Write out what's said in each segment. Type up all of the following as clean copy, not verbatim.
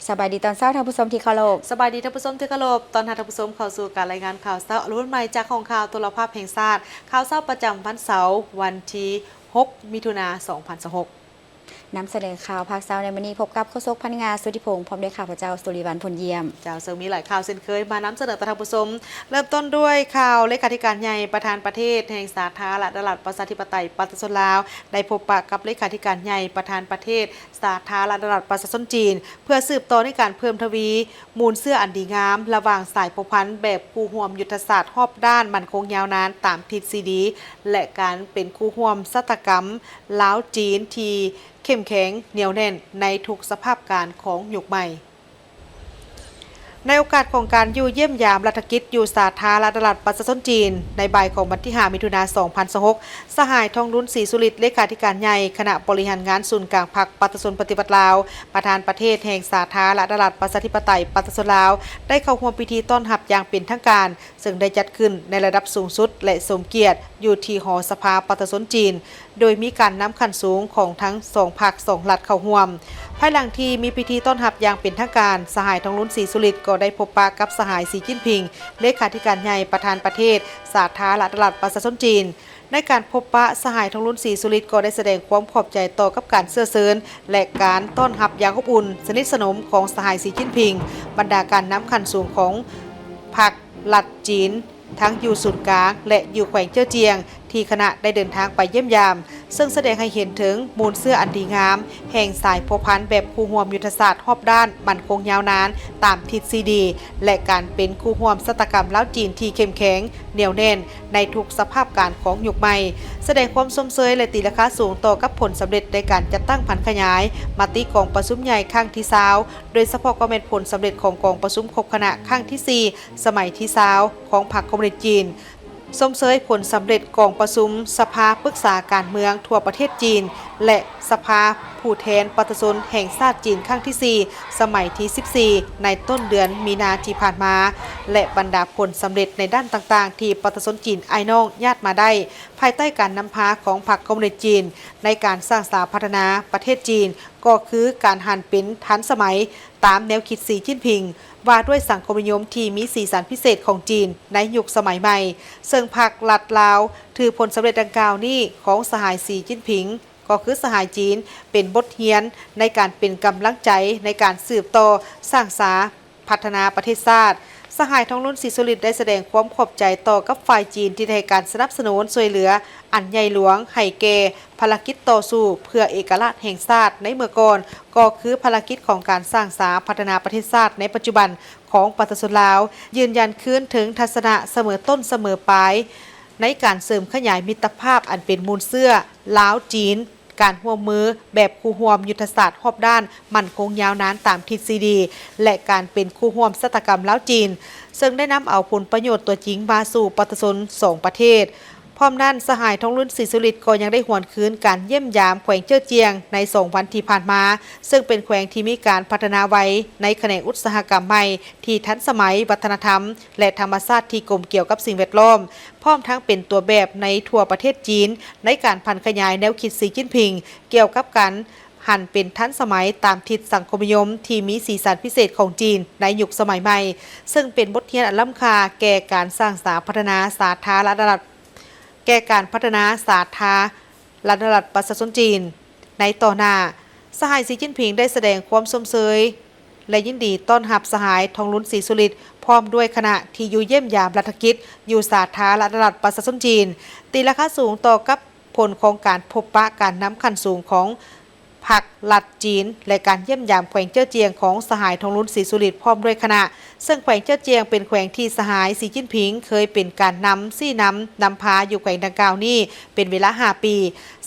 สบายดีตอนเช้าท่านผู้ชมที่เคารพสบายดีท่านผู้ชมที่เคารพตอนท่านผู้ชมเข้าสู่การรายงานข่าวเช้ารุ่นใหม่จากของข่าวโทรภาพแห่งชาติข่าวเช้าประจำวันเสาร์วันที่6มิถุนายน2026นำเสนอข่าวภาคเช้าในวันนี้พบกับโฆษกพันงาสุธิพงศ์พร้อมด้วยข่าวพระเจ้าสุริวัลย์พลเยี่ยมเจ้าซึ่งมีหลายข่าวเช่นเคยมานำเสนอต่อท่านผู้ชมเริ่มต้นด้วยข่าวเลขาธิการใหญ่ประธานประเทศแห่งสาธารณรัฐประชาธิปไตยประชาชนลาวได้พบปะกับเลขาธิการใหญ่ประธานประเทศสาธารณรัฐประชาชนจีนเพื่อสืบต่อในการเพิ่มทวีมูลเสื้ออันดีงามระหว่างสายผูกพันแบบคู่ห่วมยุทธศาสตร์รอบด้านมั่นคงยาวนานตามทฤษฎีและการเป็นคู่ห่วมสัตกรรมลาวจีนที่เข้มแข็งเหนียวแน่นในทุกสภาพการของยุคใหม่ในโอกาสของการอยู่เยี่ยมยามรัฐกิจอยู่สาธารณรัฐประชาชนจีนในบ่ายของวันที่5มิถุนายน2026สหายทองรุ้นศรีสุริตเลขาธิการใหญ่คณะบริหารงานศูนย์กลางพรรคประชาชนปฏิบัติลาวประธานประเทศแห่งสาธารณรัฐประชาธิปไตยประชาชนลาวได้เข้าร่วมพิธีต้อนรับอย่างเป็นทางการซึ่งได้จัดขึ้นในระดับสูงสุดและสมเกียรติอยู่ที่หอสภาประชาชนจีนโดยมีการนำขั้นสูงของทั้ง2พรรค2รัฐเข้าร่วมภายหลังที่มีพิธีต้อนรับอย่างเป็นทางการสหายทองรุ้นศรีสุริตก็ได้พบปะกับสหายสีจิ้นผิงเลขาธิการใหญ่ประธานประเทศสาธารณรัฐประชาชนจีนในการพบปะสหายทองรุ้นศรีสุริตก็ได้แสดงความขอบใจต่อกับการเสื้อเซินและการต้อนรับอย่างอบอุ่นสนิทสนมของสหายสีจิ้นผิงบรรดาการนำขั้นสูงของพรรครัฐจีนทั้งอยู่ศูนย์กลางและอยู่แขวงเจ้าเจียงที่คณะได้เดินทางไปเยี่ยมยามซึ่งแสดงให้เห็นถึงมูลเสื้ออันดีงามแห่งสายโพพันแบบคู่ห่วมยุทธศาสตร์รอบด้านมั่นคงยาวนานตามทฤษฎีและการเป็นคู่ห่วมสัตกรรมล้าวจีนที่เข้มแข็งเหนียวแน่นในทุกสภาพการของยุคใหม่แสดงความสมเสยและตีราคาสูงต่อกับผลสำเร็จในการจัดตั้งผันขยายมาติกองประชุมใหญ่ครั้งที่20โดยเฉพาะก็เป็นผลสำเร็จของกองประชุมครบคณะครั้งที่4สมัยที่20ของพรรคคอมมิวนิสต์จีนสมเสยผลสำเร็จกองประชุมสภาปรึกษาการเมืองทั่วประเทศจีนและสภาผู้แทนประชาชนแห่งชาติจีนครั้งที่4สมัยที่14ในต้นเดือนมีนาที่ผ่านมาและบรรดาผลสำเร็จในด้านต่างๆที่ประชาชนจีนไอ้น้องญาติมาได้ภายใต้การนำพาของพรรคคอมมิวนิสต์จีนในการสร้างสรรค์พัฒนาประเทศจีนก็คือการหันเป็นทันสมัยตามแนวคิดสีจิ้นผิงว่าด้วยสังคมนิยมที่มีสีสันพิเศษของจีนในยุคสมัยใหม่ซึ่งพรรครัฐลาวถือผลสำเร็จดังกล่าวนี้ของสหายสีจิ้นผิงก็คือสหายจีนเป็นบทเรียนในการเป็นกำลังใจในการสืบต่อสร้างสรรค์พัฒนาประเทศชาติสหายทองรุ้นศรีสุริตได้แสดงความขอบใจต่อกับฝ่ายจีนที่ให้การสนับสนุนช่วยเหลืออันใหญ่หลวงให้แก่ภารกิจต่อสู้เพื่อเอกราชแห่งชาติในเมื่อก่อนก็คือภารกิจของการสร้างสรรค์พัฒนาประเทศชาติในปัจจุบันของประชาชนลาวยืนยันคืนถึงทัศนะเสมอต้นเสมอปลายในการเสริมขยายมิตรภาพอันเป็นมูลเสื้อลาวจีนการร่วมมือแบบคู่ร่วมยุทธศาสตร์รอบด้านมั่นคงยาวนานตามทฤษฎีและการเป็นคู่ร่วมสัตกรรมลาวจีนซึ่งได้นำเอาผลประโยชน์ตัวจริงมาสู่ประชาชน2ประเทศพร้อมนั้นสหายทองรุ้นศรีสุริตก็ยังได้หวนคืนการเยี่ยมยามแขวงเจ้อเจียงใน2วันที่ผ่านมาซึ่งเป็นแขวงที่มีการพัฒนาไว้ในแขนงอุตสาหกรรมใหม่ที่ทันสมัยวัฒนธรรมและธรรมชาติที่กลมเกี่ยวกับสิ่งแวดล้อมพร้อมทั้งเป็นตัวแบบในทั่วประเทศจีนในการพันขยายแนวคิดสีจิ้นผิงเกี่ยวกับการหันเป็นทันสมัยตามทิศสังคมนิยมที่มีสีสันพิเศษของจีนในยุคสมัยใหม่ซึ่งเป็นบทเรียนอันล้ำค่าแก่การสร้างสรรค์พัฒนาสาธารณรัฐแก่การพัฒนาสาธารณรัฐประชาชนจีนในต่อหน้าสหายสีจิ้นผิงได้แสดงความสมเสยและยินดีต้อนรับสหายทองรุ้นศรีสุริตพร้อมด้วยคณะที่อยู่เยี่ยมยามรัฐกิจอยู่สาธารณรัฐประชาชนจีนตีราคาสูงต่อกับผลของการพบปะการนำขั้นสูงของพรรครัฐจีนและการเยี่ยมยามแขวงเจ้อเจียงของสหายทองรุ้นศรีสุริตพร้อมด้วยคณะซึ่งแขวงเจ้อเจียงเป็นแขวงที่สหายสีจิ้นผิงเคยเป็นการนำพาอยู่แขวงดังกล่าวนี้เป็นเวลา5ปี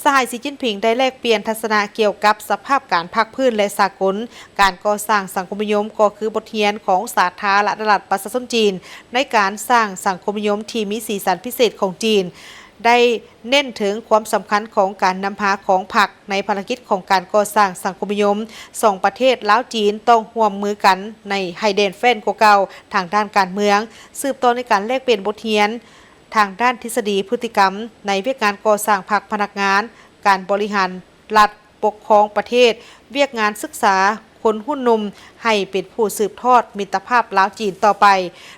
สหายสีจิ้นผิงได้แลกเปลี่ยนทัศนะเกี่ยวกับสภาพการภาคพื้นและสากลการก่อสร้างสังคมนิยมก็คือบทเรียนของสาธารณรัฐประชาชนจีนในการสร้างสังคมนิยมที่มีสีสันพิเศษของจีนได้เน้นถึงความสำคัญของการนำพาของพรรคในภารกิจของการก่อสร้างสังคมนิยม2ประเทศลาวจีนต้องร่วมมือกันในไฮเดนแฟนกว่าเก่าทางด้านการเมืองสืบต่อในการแลกเปลี่ยนบทเรียนทางด้านทฤษฎีพฤติกรรมในเวียกงานก่อสร้างพรรคพนักงานการบริหารรัฐปกครองประเทศเวียกงานศึกษา คนหุ้นหนุ่มให้เป็นผู้สืบทอดมิตรภาพลาวจีนต่อไป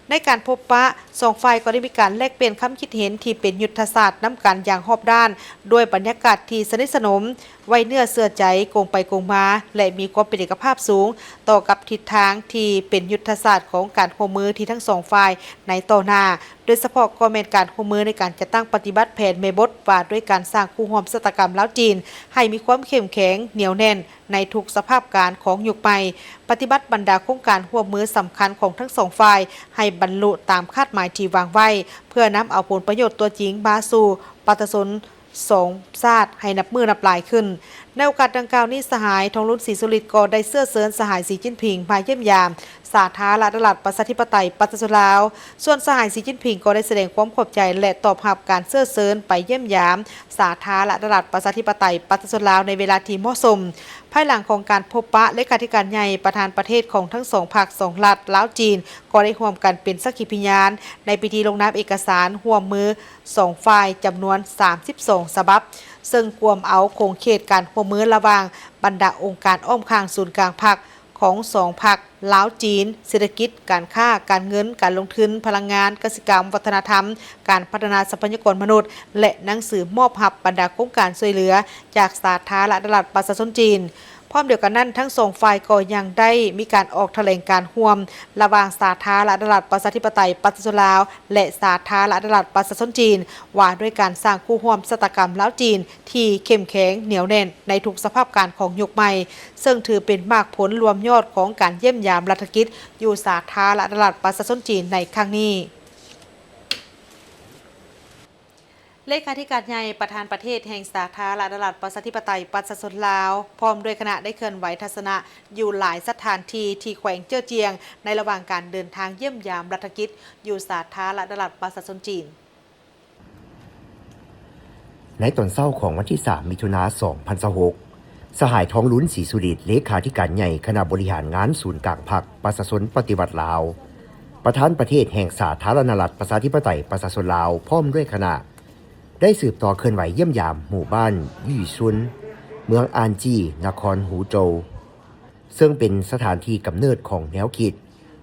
ในการพบปะสองฝ่ายก็ได้มีการแลกเปลี่ยนความคิดเห็นที่เป็นยุทธศาสตร์นำกันอย่างรอบด้านด้วยบรรยากาศที่สนิทสนมไว้เนื้อเสื่อใจโกงไปโกงมาและมีความเป็นเอกภาพสูงต่อกับทิศทางที่เป็นยุทธศาสตร์ของการร่วมมือที่ทั้งสองฝ่ายในต่อหน้าโดยเฉพาะก็เป็นการร่วมมือในการจัดตั้งปฏิบัติแผนเมบทว่าด้วยการสร้างคู่ร่วมชะตากรรมลาวจีนให้มีความเข้มแข็งเหนียวแน่นในทุกสภาพการของยุคใหม่ปฏิบัติบรรดาโครงการร่วมมือสำคัญของทั้งสองฝ่ายให้บรรลุตามคาดหมายที่วางไว้เพื่อนำเอาผลประโยชน์ตัวจริงมาสู่ประชาชนสองชาติให้นับมือนับลายขึ้นในโอกาสดังกล่าวนี้สหายทองลุ้นศรีสุริตก็ได้เสื้อเสริญสหายสีจิ้นผิงมาเยี่ยมยามสาธารณรัฐประชาธิปไตยประชาชนลาวส่วนสหายสีจิ้นผิงก็ได้แสดงความขอบใจและตอบรับการเสื้อเสริญไปเยี่ยมยามสาธารณรัฐประชาธิปไตยประชาชนลาวในเวลาที่เหมาะสมภายหลังของการพบปะเลขาธิการใหญ่ประธานประเทศของทั้งสองภาคสองรัฐลาวจีนก็ได้ร่วมกันเป็นสักขีพยานในพิธีลงนามเอกสารร่วมมือสองฝ่ายจำนวน32ฉบับซึ่งกวมเอาโครงเขตการร่วมมือระหว่างบรรดาองค์การอ้อมข้างศูนย์กลางภาคของสองภาคลาวจีนเศรษฐกิจการค้าการเงินการลงทุนพลังงานกสิกรรมวัฒนธรรมการพัฒนาทรัพยากรมนุษย์และหนังสือมอบหับบรรดาโครงการช่วยเหลือจากสาธารณรัฐประชาชนจีนพร้อมเดียวกันนั้นทั้งสองฝ่ายก็ยังได้มีการออกแถลงการร่วมระหว่างสาธารณรัฐประชาธิปไตยประชาชนลาวและสาธารณรัฐประชาชนจีนว่าด้วยการสร้างคู่ร่วมชะตากรรมลาวจีนที่เข้มแข็งเหนียวแน่นในทุกสภาพการของยุคใหม่ซึ่งถือเป็นมากผลรวมยอดของการเยี่ยมยามรัฐกิจอยู่สาธารณรัฐประชาชนจีนในครั้งนี้เลขาธิการใหญ่ประธานประเทศแห่งสาธารณรัฐประชาธิปไตยประชาชนลาวพร้อมด้วยคณะได้เคลื่อนไหวทัศนะอยู่หลายสถานที่ที่แขวงเจ้อเจียงในระหว่างการเดินทางเยี่ยมยามรัฐกิจอยู่สาธารณรัฐประชาชนจีนในตอนเช้าของวันที่ 3 มิถุนายน 2026 สหายทองลุ้นศรีสุริตเลขาธิการใหญ่คณะบริหารงานศูนย์กลางพรรคประชาชนปฏิวัติลาวประธานประเทศแห่งสาธารณรัฐประชาธิปไตยประชาชนลาวพร้อมด้วยคณะได้สืบต่อเคลื่อนไหวเยี่ยมยามหมู่บ้านยี่ซุนเมืองอานจีนครหูโจวซึ่งเป็นสถานที่กำเนิดของแนวคิด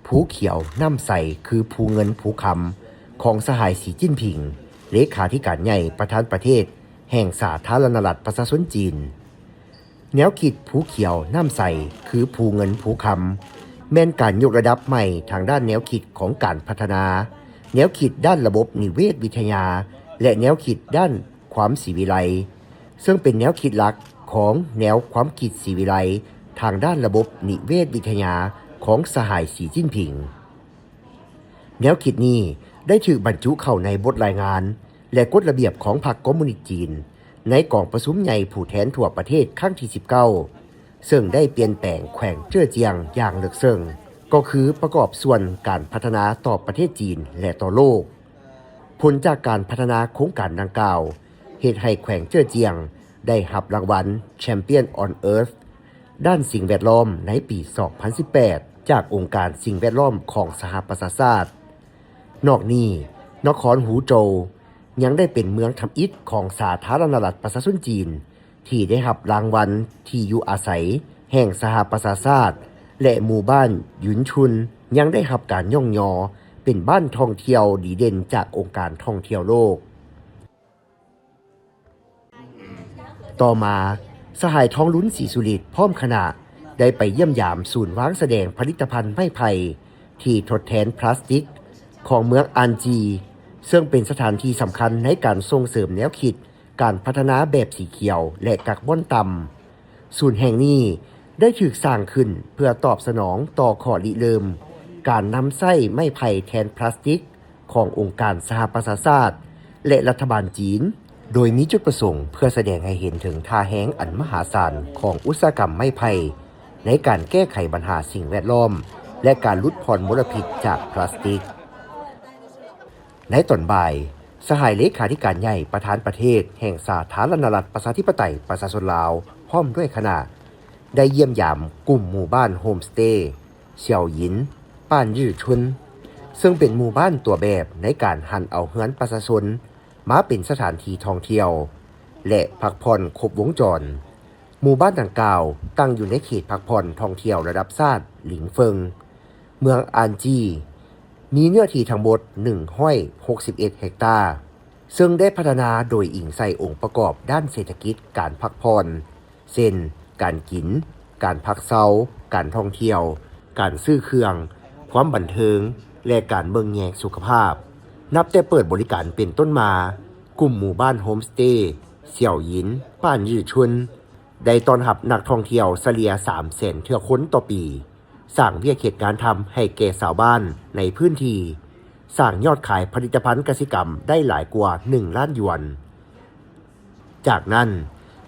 ภูเขียวน้ำใสคือภูเงินภูคำของสหายสีจิ้นผิงเลขาธิการใหญ่ประธานประเทศแห่งสาธารณรัฐประชาชนจีนแนวคิดภูเขียวน้ำใสคือภูเงินภูคำแม่นการยกระดับใหม่ทางด้านแนวคิดของการพัฒนาแนวคิดด้านระบบนิเวศวิทยาและแนวคิดด้านความศิวิไลซึ่งเป็นแนวคิดหลักของแนวความคิดศิวิไลทางด้านระบบนิเวศวิทยาของสหายสีจิ้นผิงแนวคิดนี้ได้ถูกบรรจุเข้าในบทรายงานและกฎระเบียบของพรรคคอมมิวนิสต์จีนในกองประชุมใหญ่ผู้แทนทั่วประเทศครั้งที่ 19ซึ่งได้เปลี่ยนแปลงแขวงเจ้อเจียงอย่างลึกซึ้งก็คือประกอบส่วนการพัฒนาต่อประเทศจีนและต่อโลกผลจากการพัฒนาโครงการดังกล่าวเหตุให้แขวงเจ้อเจียงได้รับรางวัล Champion on Earth ด้านสิ่งแวดล้อมในปี 2018 จากองค์การสิ่งแวดล้อมของสหประชาชาตินอกนี้นครหูโจวยังได้เป็นเมืองทำอิฐของสาธารณรัฐประชาชนจีนที่ได้รับรางวัลที่อยู่อาศัยแห่งสหประชาชาติและหมู่บ้านหยุนชุนยังได้รับการย่องยอเป็นบ้านท่องเที่ยวดีเด่นจากองค์การท่องเที่ยวโลกต่อมาสหายทองลุ้นศรีสุริตพร้อมคณะได้ไปเยี่ยมยามศูนย์วางแสดงผลิตภัณฑ์ไม้ไผ่ที่ทดแทนพลาสติกของเมืองอันจีซึ่งเป็นสถานที่สำคัญในการส่งเสริมแนวคิดการพัฒนาแบบสีเขียวและกักบอนต่ำศูนย์แห่งนี้ได้ถูกสร้างขึ้นเพื่อตอบสนองต่อข้อริเริ่มการนำไส้ไม้ไผ่แทนพลาสติกขององค์การสหประชาชาติและรัฐบาลจีนโดยมีจุดประสงค์เพื่อแสดงให้เห็นถึงท่าแห้งอันมหาศาลของอุตสาหกรรมไม้ไผ่ในการแก้ไขปัญหาสิ่งแวดล้อมและการลดผ่อนมลพิษจากพลาสติกในตอนบ่ายสหายเลขาธิการใหญ่ประธานประเทศแห่งสาธารณรัฐประชาธิปไตยประชาชนลาวพร้อมด้วยคณะได้เยี่ยมยามกลุ่มหมู่บ้านโฮมสเตย์เสี่ยวหยินป้านยี่ชุนซึ่งเป็นหมู่บ้านตัวแบบในการหันเอาเฮือนประชาชนมาเป็นสถานที่ท่องเที่ยวและพักผ่อนครบวงจร หมู่บ้านดังกล่าวตั้งอยู่ในเขตพักผ่อนท่องเที่ยวระดับชาติหลิงเฟิงเมืองอานจีมีเนื้อที่ทั้งหมด161 เฮกตาร์ซึ่งได้พัฒนาโดยอิงใส่องค์ประกอบด้านเศรษฐกิจการพักผ่อนเช่นการกินการพักเซาการท่องเที่ยวการซื้อเครื่องความบันเทิงและการเบิ่งแยงสุขภาพนับแต่เปิดบริการเป็นต้นมากลุ่มหมู่บ้านโฮมสเตย์เสี่ยวหยินป้านยือชุนได้ต้อนรับนักท่องเที่ยวเฉลี่ย300,000 เทื่อคนต่อปีสร้างเวียกเหตุการณ์ทำให้แก่ชาวบ้านในพื้นที่สร้างยอดขายผลิตภัณฑ์กสิกรรมได้หลายกว่า1 ล้านหยวน จากนั้น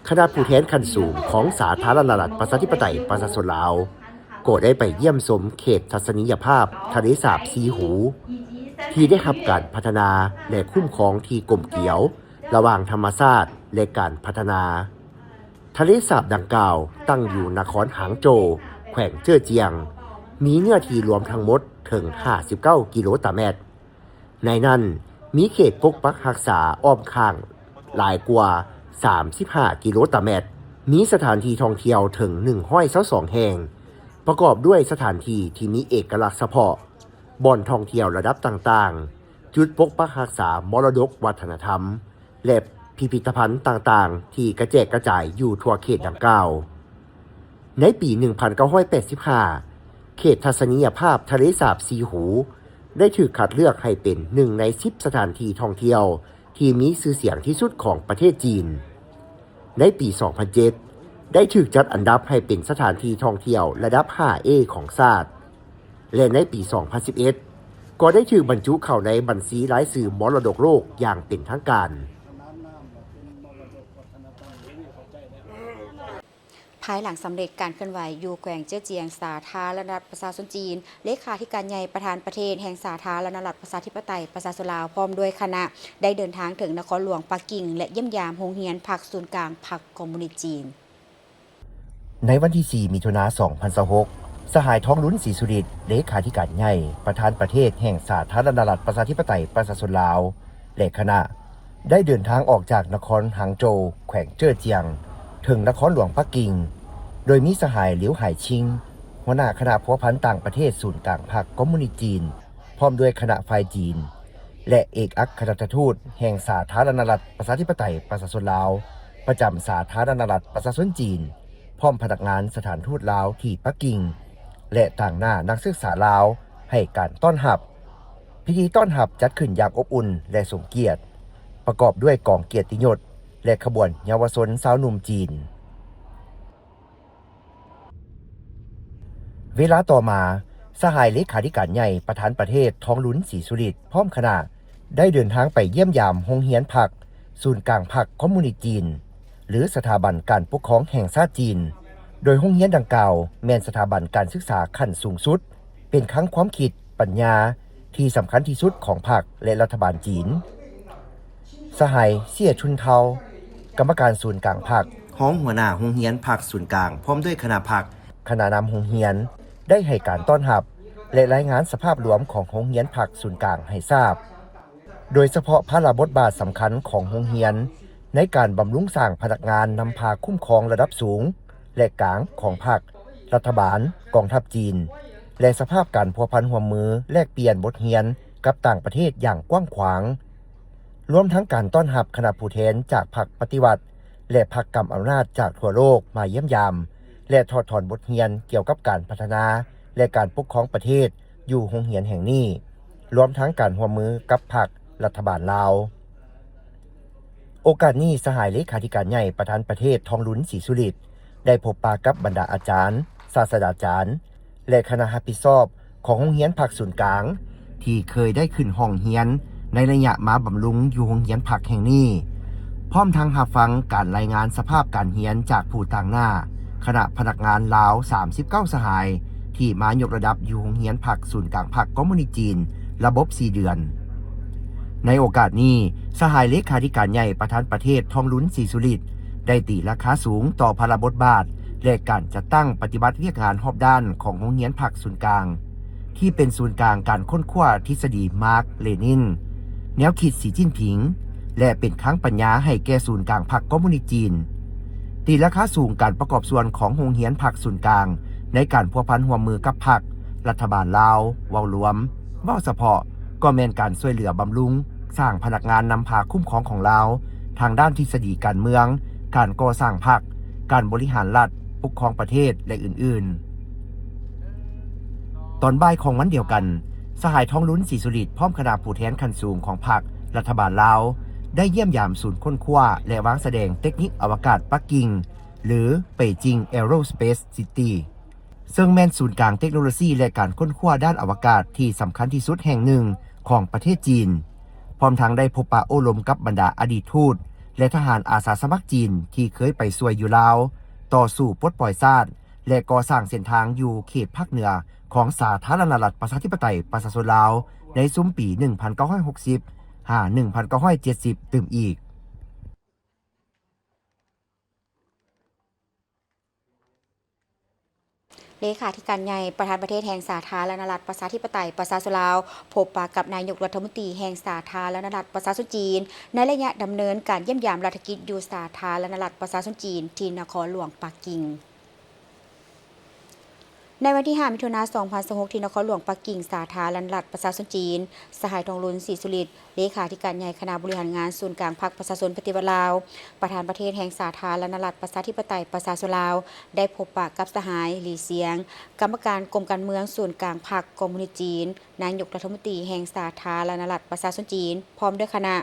คณะผู้แทนขั้นสูงของสาธารณรัฐประชาธิปไตยประชาชนลาวก็ได้ไปเยี่ยมชมเขตทัศนียภาพทะเลสาบซีหูที่ได้รับการพัฒนาและคุ้มครองที่กลมเกลียวระหว่างธรรมชาติและการพัฒนาทะเลสาบดังกล่าวตั้งอยู่นครหางโจวแขวงเจ้อเจียงมีเนื้อที่รวมทั้งหมดถึง59 กิโลเมตรในนั้นมีเขตปกปักรักษาอ้อมข้างหลายกว่า35 กิโลเมตรมีสถานที่ท่องเที่ยวถึง122 แห่งประกอบด้วยสถานที่ที่มีเอกลักษณ์เฉพาะบ่อนท่องเที่ยวระดับต่างๆจุดปกปักรักษามรดกวัฒนธรรมและพิพิธภัณฑ์ต่างๆที่กระแจกกระจายอยู่ทั่วเขตดังกล่าวในปี 1985 เขตทัศนียภาพทะเลสาบซีหูได้ถูกคัดเลือกให้เป็น1 ใน 10 สถานที่ท่องเที่ยวที่มีชื่อเสียงที่สุดของประเทศจีนในปี 2007 ได้ถูกจัดอันดับให้เป็นสถานที่ท่องเที่ยวระดับ 5A ของชาติและในปี 2011 ก็ได้ถูกบรรจุเข้าในบัญชีรายชื่อมรดกโลกอย่างเป็นทางการภายหลังสำเร็จการเคลื่อนไหวอยู่แขวงเจ้อเจียงสาธารณรัฐประชาชนจีนเลขาธิการใหญ่ประธานประเทศแห่งสาธารณรัฐประชาธิปไตยประชาชนลาวพร้อมด้วยคณะได้เดินทางถึงนครหลวงปักกิ่งและเยี่ยมยามโรงเรียนพรรคศูนย์กลางพรรคคอมมิวนิสต์จีนในวันที่ 4 มิถุนายน 2026 สหายท้องลุ้นศรีสุริตเลขาธิการใหญ่ประธานประเทศแห่งสาธารณรัฐประชาธิปไตยประชาชนลาวและคณะได้เดินทางออกจากนครหางโจวแขวงเจ้อเจียงถึงนครหลวงปักกิ่งโดยมีสหายเหลียวไหชิงหัวหน้าคณะพัวพันต่างประเทศศูนย์กลางพรรคคอมมิวนิสต์จีนพร้อมด้วยคณะฝ่ายจีนและเอกอัครราชทูตแห่งสาธารณรัฐประชาธิปไตยประชาชนลาวประจำสาธารณรัฐประชาชนจีนพร้อมพนักงานสถานทูตลาวที่ปักกิ่งและต่างหน้านักศึกษาลาวให้การต้อนรับพิธีต้อนรับจัดขึ้นอย่างอบอุ่นและสมเกียรติประกอบด้วยกองเกียรติยศและขบวนเยาวชนสาวหนุ่มจีนเวลาต่อมาสหายเลขาธิการใหญ่ประธานประเทศท้องลุ้นศรีสุริตพร้อมคณะได้เดินทางไปเยี่ยมยามโรงเรียนพรรคศูนย์กลางพรรคคอมมิวนิสต์จีนหรือสถาบันการปกครองแห่งชาติจีนโดยโรงเรียนดังกล่าวแม่นสถาบันการศึกษาขั้นสูงสุดเป็นครั้งความคิดปัญญาที่สำคัญที่สุดของพรรคและรัฐบาลจีนสหายเสี่ยชุนเทากรรมการศูนย์กลางพรรคห้องหัวหน้าโรงเรียนพรรคศูนย์กลางพร้อมด้วยคณะพรรคคณะนำโรงเรียนได้ให้การต้อนรับและรายงานสภาพรวมของโรงเรียนพรรคศูนย์กลางให้ทราบโดยเฉพาะพระบทบาทสำคัญของโรงเรียนในการบำรุงสร้างพนักงานนำพาคุ้มครองระดับสูงและกลางของพรรครัฐบาลกองทัพจีนและสภาพการพัวพันร่วมมือแลกเปลี่ยนบทเรียนกับต่างประเทศอย่างกว้างขวางรวมทั้งการต้อนรับคณะผู้แทนจากพรรคปฏิวัติและพรรคกำอำนาจจากทั่วโลกมาเยี่ยมยามและถอดถอนบทเรียนเกี่ยวกับการพัฒนาและการปกครองประเทศอยู่โรงเรียนแห่งนี้รวมทั้งการร่วมมือกับพรรครัฐบาลลาวโอกาสนี้สหายเลขาธิการใหญ่ประธานประเทศท้องลุ้นศรีสุริตได้พบปะกับบรรดาอาจารย์ศาสตราจารย์และคณะรับผิดชอบของโรงเรียนพรรคศูนย์กลางที่เคยได้ขึ้นห้องเรียนในระยะมาบำรุงอยู่โรงเรียนพรรคแห่งนี้พร้อมทั้งรับฟังการรายงานสภาพการเรียนจากผู้ต่างหน้าคณะพนักงานลาว39สหายที่มายกระดับอยู่โรงเรียนพรรคศูนย์กลางพรรคคอมมิวนิสต์จีนระบบ4 เดือนในโอกาสนี้สหายเลขาธิการใหญ่ประธานประเทศท้องลุ้นศรีสุริตได้ตีราคาสูงต่อพระบทบาทและการจัดตั้งปฏิบัติเรียกงานรอบด้านของโรงเรียนพรรคศูนย์กลางที่เป็นศูนย์กลางการค้นคว้าทฤษฎีมาร์กเลนินแนวคิดสีจิ้นผิงและเป็นครั้งปัญญาให้แก่ศูนย์กลางพรรคคอมมิวนิสต์จีน ตีราคาสูงการประกอบส่วนของโรงเรียนภาคส่วนกลางในการพัวพันร่วมมือกับพรรครัฐบาลลาวเว้ารวมเว้าเฉพาะก็แม่นการช่วยเหลือบำรุงสร้างพนักงานนำพาคุ้มครองของลาวทางด้านทฤษฎีการเมืองการก่อสร้างพรรคการบริหารรัฐปกครองประเทศและอื่นๆตอนบ่ายของวันเดียวกันสหายทองลุ้นศรีสุริตพร้อมคณะผู้แทนขั้นสูงของพรรครัฐบาลลาวได้เยี่ยมยามศูนย์ค้นคว้าและวางแสดงเทคนิคอวกาศปักกิ่งหรือเป่ยจิง Aerospace City ซึ่งแม่นศูนย์กลางเทคโนโลยีและการค้นคว้าด้านอวกาศที่สำคัญที่สุดแห่งหนึ่งของประเทศจีนพร้อมทั้งได้พบปะโอ้ลมกับบรรดาอดีตทูตและทหารอาสาสมัครจีนที่เคยไปช่วยอยู่ลาวต่อสู้ปลดปล่อยชาติและก่อสร้างเส้นทางอยู่เขตภาคเหนือของสาธารณรัฐประชาธิปไตยประชาชนลาวในซุ้มปี 1960 1970 ตื่มอีกเลขาธิการใหญ่ประธานประเทศแห่งสาธารณรัฐประชาธิปไตยประชาชนลาวพบปะกับนายกรัฐมนตรีแห่งสาธารณรัฐประชาชนจีนในระยะดำเนินการเยี่ยมยามรัฐกิจอยู่สาธารณรัฐประชาชนจีนที่นครหลวงปักกิ่งในวันที่ 5 มิถุนายน 2026 ที่นครหลวงปักกิ่งสาธารณรัฐประชาชนจีนสหายทองลุ้นศรีสุริตเลขาธิการใหญ่คณะบริหารงานศูนย์กลางพรรคประชาชนปฏิวัติลาวประธานประเทศแห่งสาธารณรัฐประชาธิปไตยประชาชนลาวได้พบปะกับสหายหลีเสียงกรรมการกรมการเมืองศูนย์กลางพรรคคอมมิวนิสต์จีนนายกรัฐมนตรีแห่งสาธารณรัฐประชาชนจีนพร้อมด้วยคณะ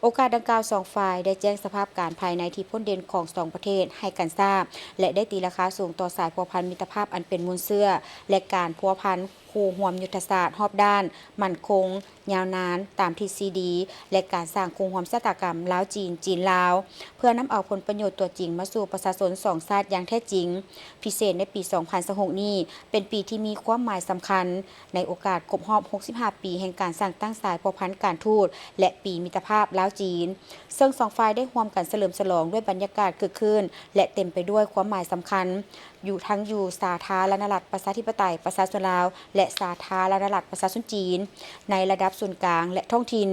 โอกาสดังกล่าวสองฝ่ายได้แจ้งสภาพการภายในที่พ้นเด่นของสองประเทศให้กันทราบและได้ตีราคาสูงต่อสายพัวพันมิตรภาพอันเป็นมูลเสื้อและการพัวพันคู่ห่วมยุทธศาสตร์รอบด้านมั่นคงยาวนานตามทฤษฎีและการสร้างคู่ห่วมชะตากรรมลาวจีนจีนลาวเพื่อนำเอาผลประโยชน์ตัวจริงมาสู่ประชาชนสองชาติอย่างแท้จริงพิเศษในปี 2026 นี้เป็นปีที่มีความหมายสำคัญในโอกาสครบรอบ 65 ปีแห่งการสร้างตั้งสายพัวพันการทูตและปีมิตรภาพลาวจีนซึ่งสองฝ่ายได้ร่วมกันเฉลิมฉลองด้วยบรรยากาศคึกคืนและเต็มไปด้วยความหมายสำคัญอยู่สาธารณรัฐประชาธิปไตยประชาชนลาวและสาธารณรัฐประชาชนจีนในระดับส่วนกลางและท้องถิ่น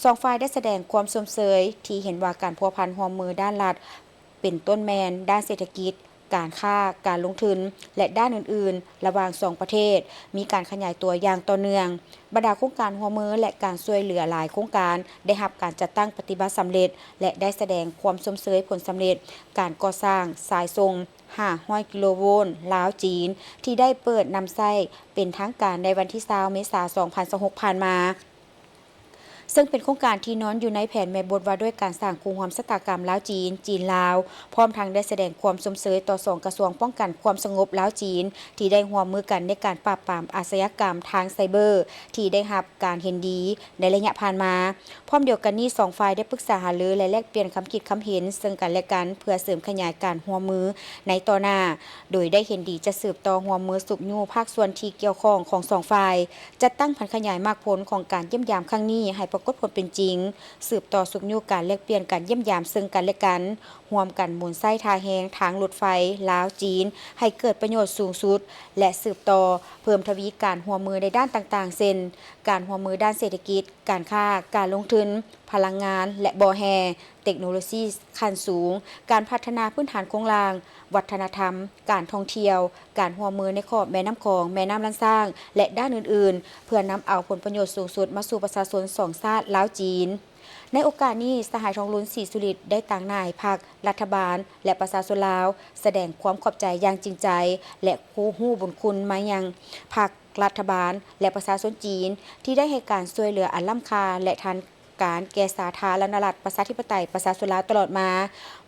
สองฝ่ายได้แสดงความสมเสยที่เห็นว่าการพัวพันร่วมมือด้านรัฐเป็นต้นแมนด้านเศรษฐกิจการค้าการลงทุนและด้านอื่นๆระหว่างสองประเทศมีการขยายตัวอย่างต่อเนื่องบรรดาโครงการร่วมมือและการช่วยเหลือหลายโครงการได้รับการจัดตั้งปฏิบัติสำเร็จและได้แสดงความสมเสยผลสำเร็จการก่อสร้างสายส่ง500 กิโลโวลต์ลาวจีนที่ได้เปิดนำใช้เป็นทางการในวันที่20 เมษายน 2026 ผ่านมาซึ่งเป็นโครงการที่นอนอยู่ในแผนแม่บทว่าด้วยการสร้างคูหอมชะตากรรมลาวจีนจีนลาวพร้อมทั้งได้แสดงความสมเสยต่อสองกระทรวงป้องกันความสงบลาวจีนที่ได้ร่วมมือกันในการปราบปรามอาชญากรรมทางไซเบอร์ที่ได้รับการเห็นดีในระยะผ่านมาพร้อมเดียวกันนี้สองฝ่ายได้ปรึกษาหารือและแลกเปลี่ยนความคิดความเห็นซึ่งกันและกันเพื่อเสริมขยายการร่วมมือในต่อหน้าโดยได้เห็นดีจะสืบต่อร่วมมือสุขยู่ภาคส่วนที่เกี่ยวข้องของสองฝ่ายจัดตั้งพันขยายมากผลของการเยี่ยมยามครั้งนี้ให้ปรากฏผลเป็นจริงสืบต่อสุขยู่การแลกเปลี่ยนการเยี่ยมยามซึ่งกันและกันร่วมกันหมุนไส้ทาแหงทางรถไฟลาวจีนให้เกิดประโยชน์สูงสุดและสืบต่อเพิ่มทวีการร่วมมือในด้านต่างๆเช่นการร่วมมือด้านเศรษฐกิจการค้าการลงทุนพลังงานและบ่อแฮเทคโนโลยีขั้นสูงการพัฒนาพื้นฐานโครงสร้างวัฒนธรรมการท่องเที่ยวการร่วมมือในขอบแม่น้ำคองแม่น้ำลันสร้างและด้านอื่นๆเพื่อนำเอาผลประโยชน์สูงสุดมาสู่ประชาชนสองชาติลาวจีนในโอกาสนี้สหายทองลุ้นศรีสุริตได้ต่างนายพรรครัฐบาลและประชาชนลาวแสดงความขอบใจอย่างจริงใจและคู่หู้บุญคุณมายังพรรครัฐบาลและประชาชนจีนที่ได้ให้การช่วยเหลืออันล้ำค่าและทันการแก่สาธารณรัฐประชาธิปไตยประชาชนลาวตลอดมา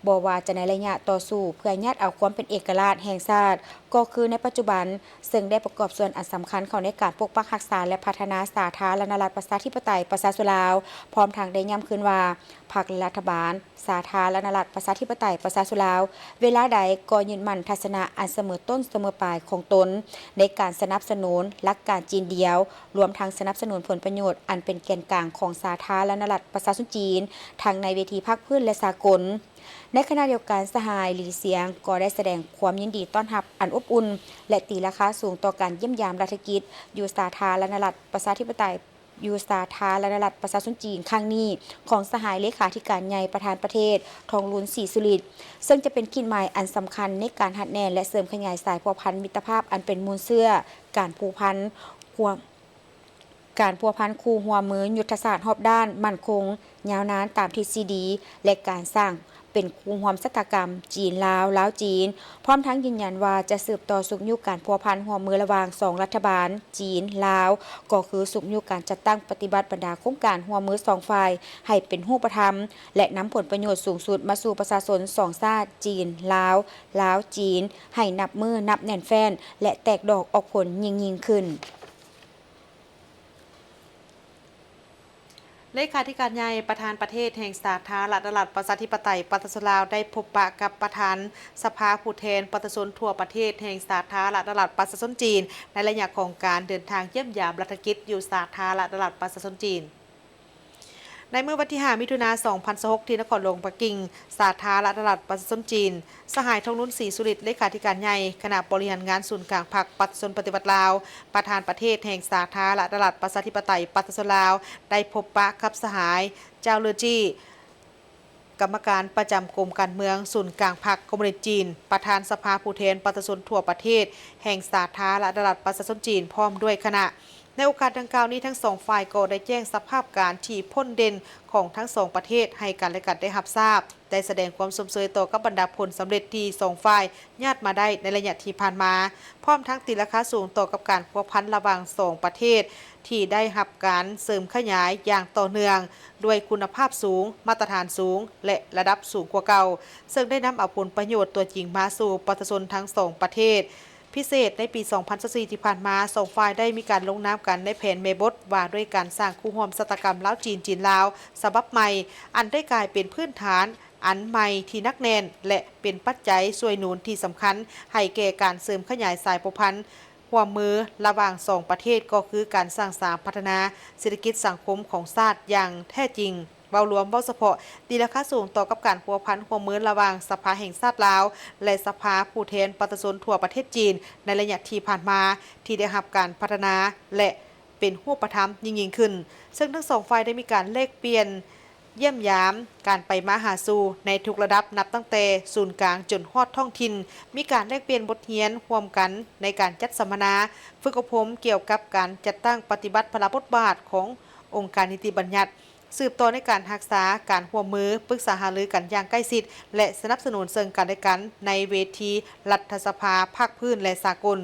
บ่ว่าจะในระยะต่อสู้เพื่อยัดเอาความเป็นเอกราชแห่งชาติก็คือในปัจจุบันซึ่งได้ประกอบส่วนอันสำคัญเข้าในการปกปักรักษาและพัฒนาสาธารณรัฐประชาธิปไตยประชาชนลาวพร้อมทางได้ย้ำขึ้นว่าพรรครัฐบาลสาธารณรัฐประชาธิปไตยประชาชนลาวเวลาใดก็ยึดมั่นทัศนะอันเสมอต้นเสมอปลายของตนในการสนับสนุนหลักการจีนเดียวรวมทั้งสนับสนุนผลประโยชน์อันเป็นแกนกลางของสาธารณรัฐประชาชนจีนทั้งในเวทีภาคพื้นและสากลในขณะเดียวกันสหายหลีเสียงก็ได้แสดงความยินดีต้อนรับอันอบอุ่นและตีราคาสูงต่อการเยี่ยมยามรัฐกิจอยู่สาธารณรัฐประชาธิปไตย อยู่สาธารณรัฐประชาชนจีนครั้งนี้ของสหายเลขาธิการใหญ่ประธานประเทศทองลุนศรีสุริตซึ่งจะเป็นขีดหมายอันสำคัญในการหัดแน่นและเสริมขยายสายพัวพันมิตรภาพอันเป็นมูลเชื่อการผูกพันคู่หัวมือยุทธศาสตร์รอบด้านมั่นคงยาวนานตามทฤษฎีและการสร้างเป็นคู่ร่วมชะตากรรมจีนลาวจีนพร้อมทั้งยืนยันว่าจะสืบต่อสุขยุคการพัวพันหัวมือระหว่าง2รัฐบาลจีนลาวก็คือสุขยุคการจัดตั้งปฏิบัติบรรดาโครงการหัวมือ2ฝ่ายให้เป็นรูปธรรมและนำผลประโยชน์สูงสุดมาสู่ประชาชน2ชาติจีนลาวจีนให้นับมือนับแน่นแฟ้นและแตกดอกออกผลยิ่งขึ้นเลขาธิการใหญ่ประธานประเทศแห่งสาธารณรัฐประชาธิปไตยปาตสลาวได้พบปะกับประธานสภาผู้แทนประชาชนทั่วประเทศแห่งสาธารณรัฐประชาชนจีนในระยะของการเดินทางเยี่ยมยามรัฐกิจอยู่สาธารณรัฐประชาชนจีนในเมื่อวันที่ 5 มิถุนายน 2026 ที่นครหลวงปักกิ่งสาธารณรัฐประชาชนจีนสหายทองนุ้นศรีสุริตเลขาธิการใหญ่คณะบริหารงานศูนย์กลางพรรคประชาชนปฏิบัติลาวประธานประเทศแห่งสาธารณรัฐประชาธิปไตยประชาชนลาวได้พบปะกับสหายเจ้าเลอจี้กรรมการประจำกรมการเมืองศูนย์กลางพรรคคอมมิวนิสต์จีนประธานสภาผู้แทนประชาชนทั่วประเทศแห่งสาธารณรัฐประชาชนจีนพร้อมด้วยคณะในโอกาสดังกล่าวนี้ทั้งสองฝ่ายก็ได้แจ้งสภาพการที่พ้นเด่นของทั้งสองประเทศให้กันและกันได้รับทราบได้แสดงความสมเสยต่อกับบรรดาผลสำเร็จที่สองฝ่ายญาติมาได้ในระยะที่ผ่านมาพร้อมทั้งตีราคาสูงต่อกับการพัวพันระหว่างสองประเทศที่ได้รับการเสริมขยายอย่างต่อเนื่องด้วยคุณภาพสูงมาตรฐานสูงและระดับสูงกว่าเก่าซึ่งได้นำเอาผลประโยชน์ตัวจริงมาสู่ประชาชนทั้งสองประเทศพิเศษในปี 2024 ที่ผ่านมาสองฝ่ายได้มีการลงนามกันในแผนเมบทว่าด้วยการสร้างคู่ร่วมชะตากรรมลาวจีนลาวฉบับใหม่อันได้กลายเป็นพื้นฐานอันใหม่ที่นักแน่นและเป็นปัจจัยช่วยหนุนที่สำคัญให้แก่การเสริมขยายสายผูกพันร่วมมือระหว่างสองประเทศก็คือการสร้างสรรค์พัฒนาเศรษฐกิจสังคมของชาติอย่างแท้จริงเบารวมเบาเฉพาะตีราคาสูงต่อกับการพัวพันร่วมมือระหว่างสภาแห่งชาติลาวและสภาผู้แทนประชาชนทั่วประเทศจีนในระยะที่ผ่านมาที่ได้รับการพัฒนาและเป็นรูปธรรมยิ่งขึ้นซึ่งทั้งสองฝ่ายได้มีการแลกเปลี่ยนเยี่ยมยามการไปมาหาสู่ในทุกระดับนับตั้งแต่ศูนย์กลางจนฮอดท้องถิ่นมีการแลกเปลี่ยนบทเรียนร่วมกันในการจัดสัมมนาฝึกอบรมเกี่ยวกับการจัดตั้งปฏิบัติพระบทบาทขององค์การนิติบัญญัติสืบต่อในการรักษาการร่วมมือปรึกษาหารือกันอย่างใกล้ชิดและสนับสนุนซึ่งกันและกันในเวทีรัฐสภาภาคพื้นและสากล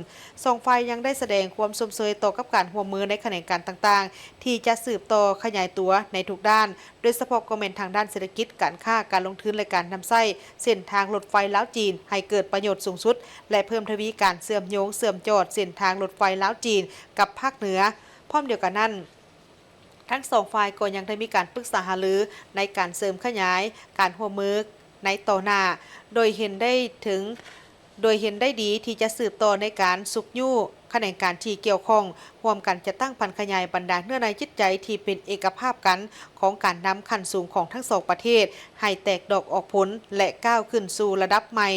สองฝ่ายยังได้แสดงความสมเสยต่อกับการร่วมมือในแขนงการต่างๆที่จะสืบต่อขยายตัวในทุกด้านโดยเฉพาะคอมเมนต์ทางด้านเศรษฐกิจการค้าการลงทุนและการนำไส้เส้นทางรถไฟลาวจีนให้เกิดประโยชน์สูงสุดและเพิ่มทวีการเชื่อมโยงเชื่อมจอดเส้นทางรถไฟลาวจีนกับภาคเหนือพร้อมเดียวกันนั้นทั้งสองฝ่ายก็ยังได้มีการปรึกษาหารือในการเสริมขยายการร่วมมือในต่อหน้าโดยเห็นได้ดีที่จะสืบต่อในการสุกยู่แขนงการที่เกี่ยวข้องร่วมกันจะตั้งพันขยายบรรดาเนื้อในจิตใจที่เป็นเอกภาพกันของการนำขั้นสูงของทั้งสองประเทศให้แตกดอกออกผลและก้าวขึ้นสู่ระดับใหม่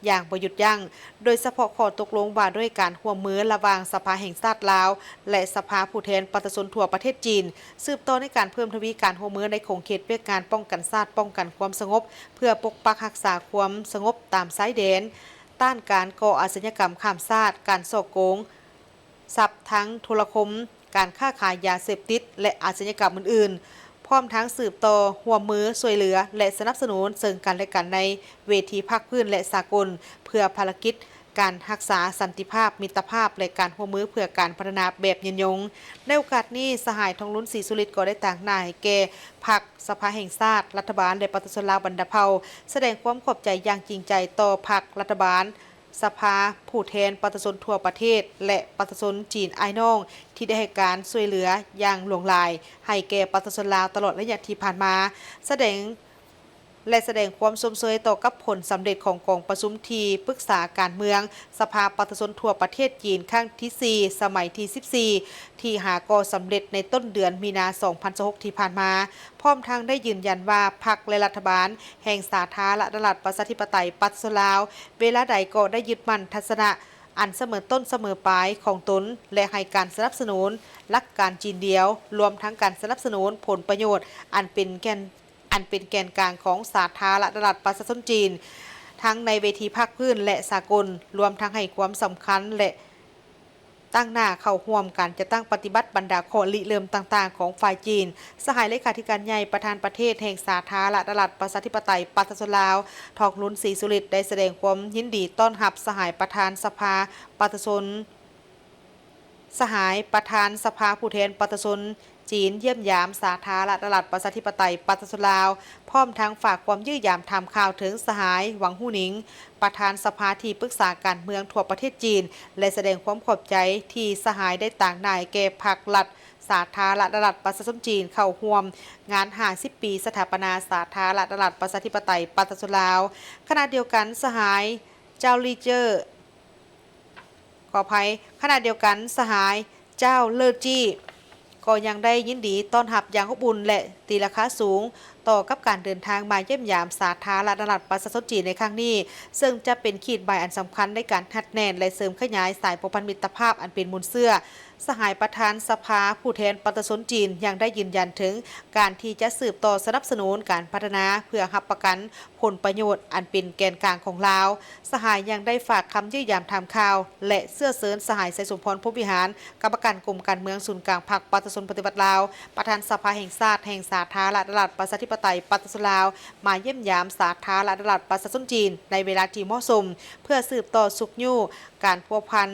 อย่างบ่หยุดยั้งโดยเฉพาะข้อตกลงว่าด้วยการร่วมมือระหว่างสภาแห่งชาติลาวและสภาผู้แทนประชาชนทั่วประเทศจีนสืบต่อในการเพิ่มทวีการร่วมมือในขงเขตเพื่อการป้องกันชาติป้องกันความสงบเพื่อปกปักรักษาความสงบตามชายแดนต้านการก่ออาชญากรรมข้ามชาติการฉ้อโกงทรัพย์ทั้งโทรคมการค้าขายยาเสพติดและอาชญากรรมอื่นๆพร้อมทั้งสืบต่อร่วมมือช่วยเหลือและสนับสนุนซึ่งกันและกันในเวทีภาคพื้นและสากลเพื่อภารกิจการรักษาสันติภาพมิตรภาพและการร่วมมือเพื่อการพัฒนาแบบยืนยงในโอกาสนี้สหายทองลุ้นศรีสุริตก็ได้ต่างหน้าให้แก่พรรคสภาแห่งชาติรัฐบาลและประชาชนลาวบรรดาเผ่าแสดงความขอบใจอย่างจริงใจต่อพรรครัฐบาลสภาผู้แทนประชาชนทั่วประเทศและประชาชนจีนอ้ายน้องที่ได้ให้การช่วยเหลืออย่างหลวงหลายให้แก่ประชาชนลาวตลอดระยะที่ผ่านมาแสดงความสมเสยต่อกับผลสำเร็จของกองประชุมที่ปรึกษาการเมืองสภาประชาชนทั่วประเทศจีนครั้งที่ 4 สมัยที่ 14 ที่หาก่อสำเร็จในต้นเดือนมีนา 2026 ที่ผ่านมาพร้อมทั้งได้ยืนยันว่าพรรคและรัฐบาลแห่งสาธารณรัฐประชาธิปไตยประชาชนลาวเวลาใดก็ได้ยึดมั่นทัศนะ อันเสมอต้นเสมอปลายของตนและให้การสนับสนุนหลักการจีนเดียวรวมทั้งการสนับสนุนผลประโยชน์อันเป็นแกนกลางของสาธารณรัฐประชาชนจีนทั้งในเวทีภาคพื้นและสากลรวมทั้งให้ความสำคัญและตั้งหน้าเข้าร่วมการจะตั้งปฏิบัติบรรดาข้อริเริ่มต่างๆของฝ่ายจีนสหายเลขาธิการใหญ่ประธานประเทศแห่งสาธารณรัฐประชาธิปไตยประชาชนลาวทองลุ้นศรีสุริตได้แสดงความยินดีต้อนรับสหายประธานสภาประชาชนสหายประธานสภาผู้แทนประชาชนจีนเยี่ยมยามสาธารณรัฐประชาธิปไตยประชาชนลาวพร้อมทั้งฝากความยื้อยามทำข่าวถึงสหายหวังหู้หนิงประธานสภาที่ปรึกษาการเมืองทั่วประเทศจีนและแสดงความขอบใจที่สหายได้ต่างนายแก่พรรครัฐสาธารณรัฐประชาชนจีนเข้าร่วมงาน50 ปีสถาปนาสาธารณรัฐประชาธิปไตยประชาชนลาวขณะเดียวกันสหายเจ้าลีเจอร์ขออภัยขณะเดียวกันสหายเจ้าเลอจี้ก็ยังได้ยินดีต้อนรับอย่างอบอุ่นและตีราคาสูงต่อกับการเดินทางมาเยี่ยมยามสาธารณรัฐประชาชนจีนในครั้งนี้ซึ่งจะเป็นขีดหมายอันสำคัญในการหัดแน่นและเสริมขยายสายผูกพันมิตรภาพอันเป็นมูลเสื่อสหายประธานสภาผู้แทนประชาชนจีนยังได้ยืนยันถึงการที่จะสืบต่อสนับสนุนการพัฒนาเพื่อรับประกันผลประโยชน์อันเป็นแกนกลางของลาวสหายยังได้ฝากคำยื้อยามทำข่าวและเสื้อเสริญสหายไสสมพรภพวิหารกรรมการกรมการเมืองศูนย์กลางพรรคประชาชนปฏิบัติลาวประธานสภาแห่งชาติแห่งสาธารณรัฐประชาธิปไตยประชาชนลาวมาเยี่ยมยามสาธารณรัฐประชาชนจีนในเวลาที่เหมาะสมเพื่อสืบต่อสุขยู่การพัวพัน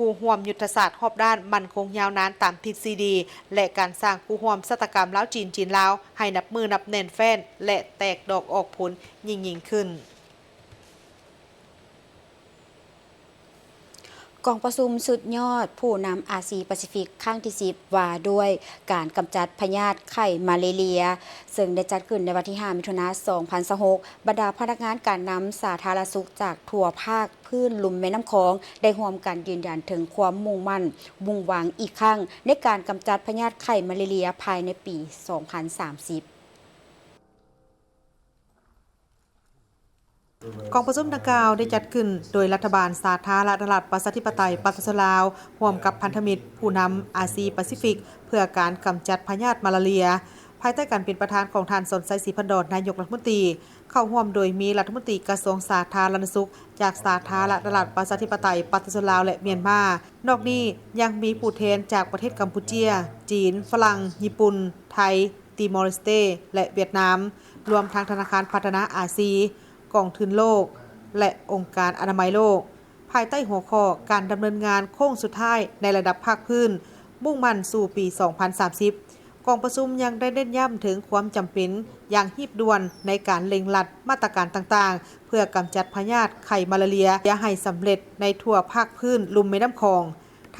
คู่ห่วมยุทธศาสตร์รอบด้านมั่นคงยาวนานตามทฤษฎีและการสร้างคู่ห่วมศัตรกรรมลาวจีนลาวให้นับมือนับแน่นแฟ้นและแตกดอกออกผลยิ่งขึ้นกองประชุมสุดยอดผู้นำอาซีแปซิฟิกครั้งที่10ว่าด้วยการกำจัดพยาธิไข้มาเลเรียซึ่งได้จัดขึ้นในวันที่5 มิถุนายน 2026บรรดาพนักงานการนำสาธารณสุขจากทั่วภาคพื้นลุ่มแม่น้ำคองได้ร่วมกันยืนยันถึงความมุ่งมั่นมุ่งหวังอีกครั้งในการกำจัดพยาธิไข้มาเลเรียภายในปี 2030กองประชุมดังกล่าวได้จัดขึ้นโดยรัฐบาลสาธารณรัฐประชาธิปไตยประชาชนลาวร่วมกับพันธมิตรผู้นำอาซีแปซิฟิกเพื่อการกำจัดพยาธิมาลาเรียภายใต้การเป็นประธานของท่านสนไซศรีพันดรนายกรัฐมนตรีเข้าร่วมโดยมีรัฐมนตรีกระทรวงสาธารณสุขจากสาธารณรัฐประชาธิปไตยประชาชนลาวและเมียนมานอกนี้ยังมีผู้แทนจากประเทศกัมพูชาจีนฝรั่งญี่ปุ่นไทยติมอร์เลสเตและเวียดนามรวมทั้งธนาคารพัฒนาอาซีกองทุนโลกและองค์การอนามัยโลกภายใต้หัวข้อการดำเนินงานโค้งสุดท้ายในระดับภาคพื้นมุ่งมั่นสู่ปี 2030 กองประชุมยังได้เน้นย้ำถึงความจำเป็นอย่างรีบด่วนในการเร่งรัดมาตรการต่างๆเพื่อกำจัดพยาธิไข้มาลาเรียอย่าให้สำเร็จในทั่วภาคพื้นลุ่มแม่น้ำคอง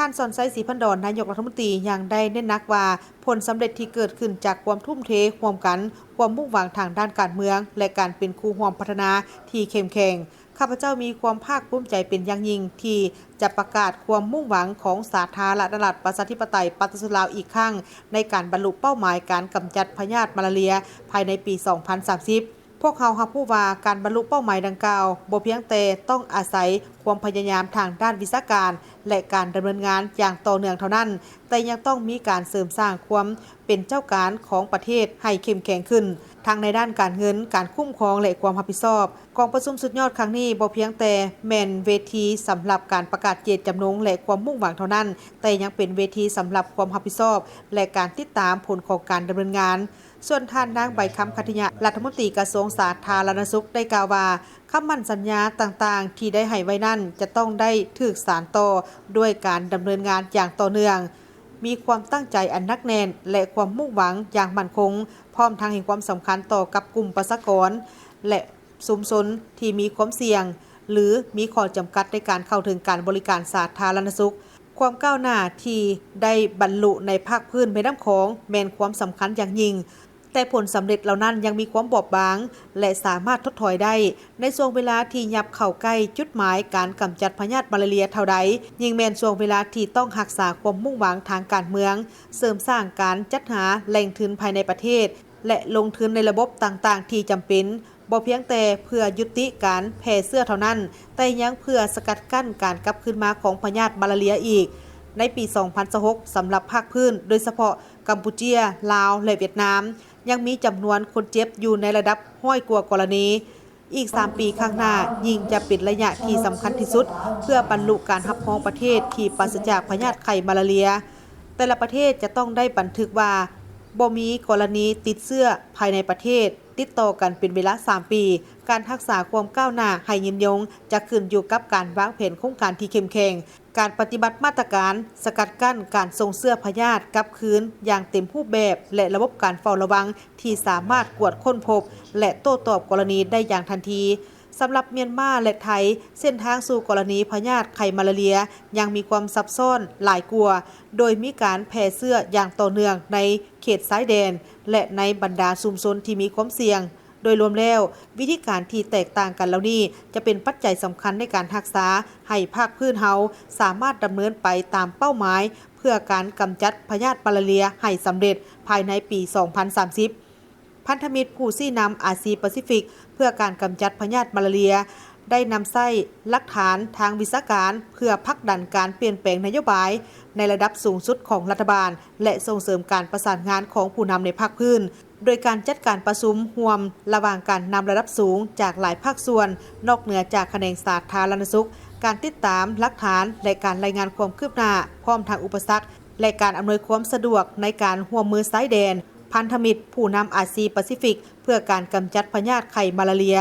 ท่านสอนไซศรีพันดรนายกรัฐมนตรียังได้เน้นหนักว่าผลสำเร็จที่เกิดขึ้นจากความทุ่มเทร่วมกันความมุ่งหวังทางด้านการเมืองและการเป็นคู่ร่วมพัฒนาที่เข้มแข็งข้าพเจ้ามีความภาคภูมิใจเป็นอย่างยิ่งที่จะประกาศความมุ่งหวังของสาธารณรัฐประชาธิปไตยประชาชนลาวอีกครั้งในการบรรลุเป้าหมายการกำจัดพยาธิมาลาเรียภายในปี 2030 พวกเขารับรู้ว่าการบรรลุเป้าหมายดังกล่าวบ่เพียงแต่ต้องอาศัยความพยายามทางด้านวิชาการและการดำเนินงานอย่างต่อเนื่องเท่านั้นแต่ยังต้องมีการเสริมสร้างความเป็นเจ้าการของประเทศให้เข้มแข็งขึ้นทั้งในด้านการเงินการคุ้มครองและความรับผิดชอบกองประชุมสุดยอดครั้งนี้บ่เพียงแต่แม่นเวทีสำหรับการประกาศเจตจำนงและความมุ่งหวังเท่านั้นแต่ยังเป็นเวทีสำหรับความรับผิดชอบและการติดตามผลของการดำเนินงานส่วนท่านนางใบคำคัทยะรัฐมนตรีกระทรวงสาธารณสุขได้กล่าวว่าคำมั่นสัญญาต่างๆที่ได้ให้ไว้นั้นจะต้องได้ถูกสานต่อด้วยการดำเนินงานอย่างต่อเนื่องมีความตั้งใจอันนักแน่นและความมุ่งหวังอย่างมั่นคงพร้อมทั้งให้ความสำคัญต่อกับกลุ่มประชากรและชุมชนที่มีความเสี่ยงหรือมีข้อจำกัดในการเข้าถึงการบริการสาธารณสุขความก้าวหน้าที่ได้บรรลุในภาคพื้นแม่น้ำโขงแม่นความสำคัญอย่างยิ่งแต่ผลสำเร็จเหล่านั้นยังมีความบอบบางและสามารถทดถอยได้ในช่วงเวลาที่ยับเข้าใกล้จุดหมายการกำจัดพยาธิมาลาเรียเท่าใดยิ่งแม่นช่วงเวลาที่ต้องรักษาความมุ่งหวังทางการเมืองเสริมสร้างการจัดหาแหล่งทุนภายในประเทศและลงทุนในระบบต่างๆที่จำเป็น บ่เพียงแต่เพื่อยุติการแพร่เชื้อเท่านั้นแต่ยังเพื่อสกัดกั้นการกลับคืนมาของพยาธิมาลาเรียอีกในปี 2026 สำหรับภาคพื้นโดยเฉพาะกัมพูเชียลาวและเวียดนามยังมีจำนวนคนเจ็บอยู่ในระดับ100 กว่ากรณีอีก 3 ปีข้างหน้ายิ่งจะเป็นระยะที่สำคัญที่สุดเพื่อบรรลุการรับรองประเทศที่ปราศจากพยาธิไข้มาลาเรียแต่ละประเทศจะต้องได้บันทึกว่าบ่มีกรณีติดเชื้อภายในประเทศติดต่อกันเป็นเวลา 3 ปี การรักษาความก้าวหน้าให้ยืนยงจะขึ้นอยู่กับการวางแผนโครงการที่เข้มแข็งการปฏิบัติมาตรการสกัดกั้นการส่งเชื้อพยาธิกลับคืนอย่างเต็มรูปแบบและระบบการเฝ้าระวังที่สามารถกวดค้นพบและโต้ตอบกรณีได้อย่างทันทีสำหรับเมียนมาและไทยเส้นทางสู่กรณีพยาธิไข้มาลาเรียยังมีความซับซ้อนหลายกว่าโดยมีการแพร่เชื้ออย่างต่อเนื่องในเขตชายแดนและในบรรดาชุมชนที่มีความเสี่ยงโดยรวมแล้ววิธีการที่แตกต่างกันเหล่านี้จะเป็นปัจจัยสำคัญในการรักษาให้ภาคพื้นเฮาสามารถดำเนินไปตามเป้าหมายเพื่อการกำจัดพยาธิมาลาเรียให้สำเร็จภายในปี 2030 พันธมิตรผู้ชี้นำอาซีแปซิฟิกเพื่อการกำจัดพยาธิมาลาเรียได้นำใช้หลักฐานทางวิชาการเพื่อผลักดันการเปลี่ยนแปลงนโยบายในระดับสูงสุดของรัฐบาลและส่งเสริมการประสานงานของผู้นำในภาคพื้นโดยการจัดการประชุมร่วมระหว่างการนำระดับสูงจากหลายภาคส่วนนอกเหนือจากแขนงสาธารณสุขการติดตามหลักฐานและการรายงานความคืบหน้าพร้อมทางอุปสรรคและการอำนวยความสะดวกในการร่วมมือสายแดนพันธมิตรผู้นำอาซีแปซิฟิกเพื่อการกำจัดพยาธิไข้มาลาเรีย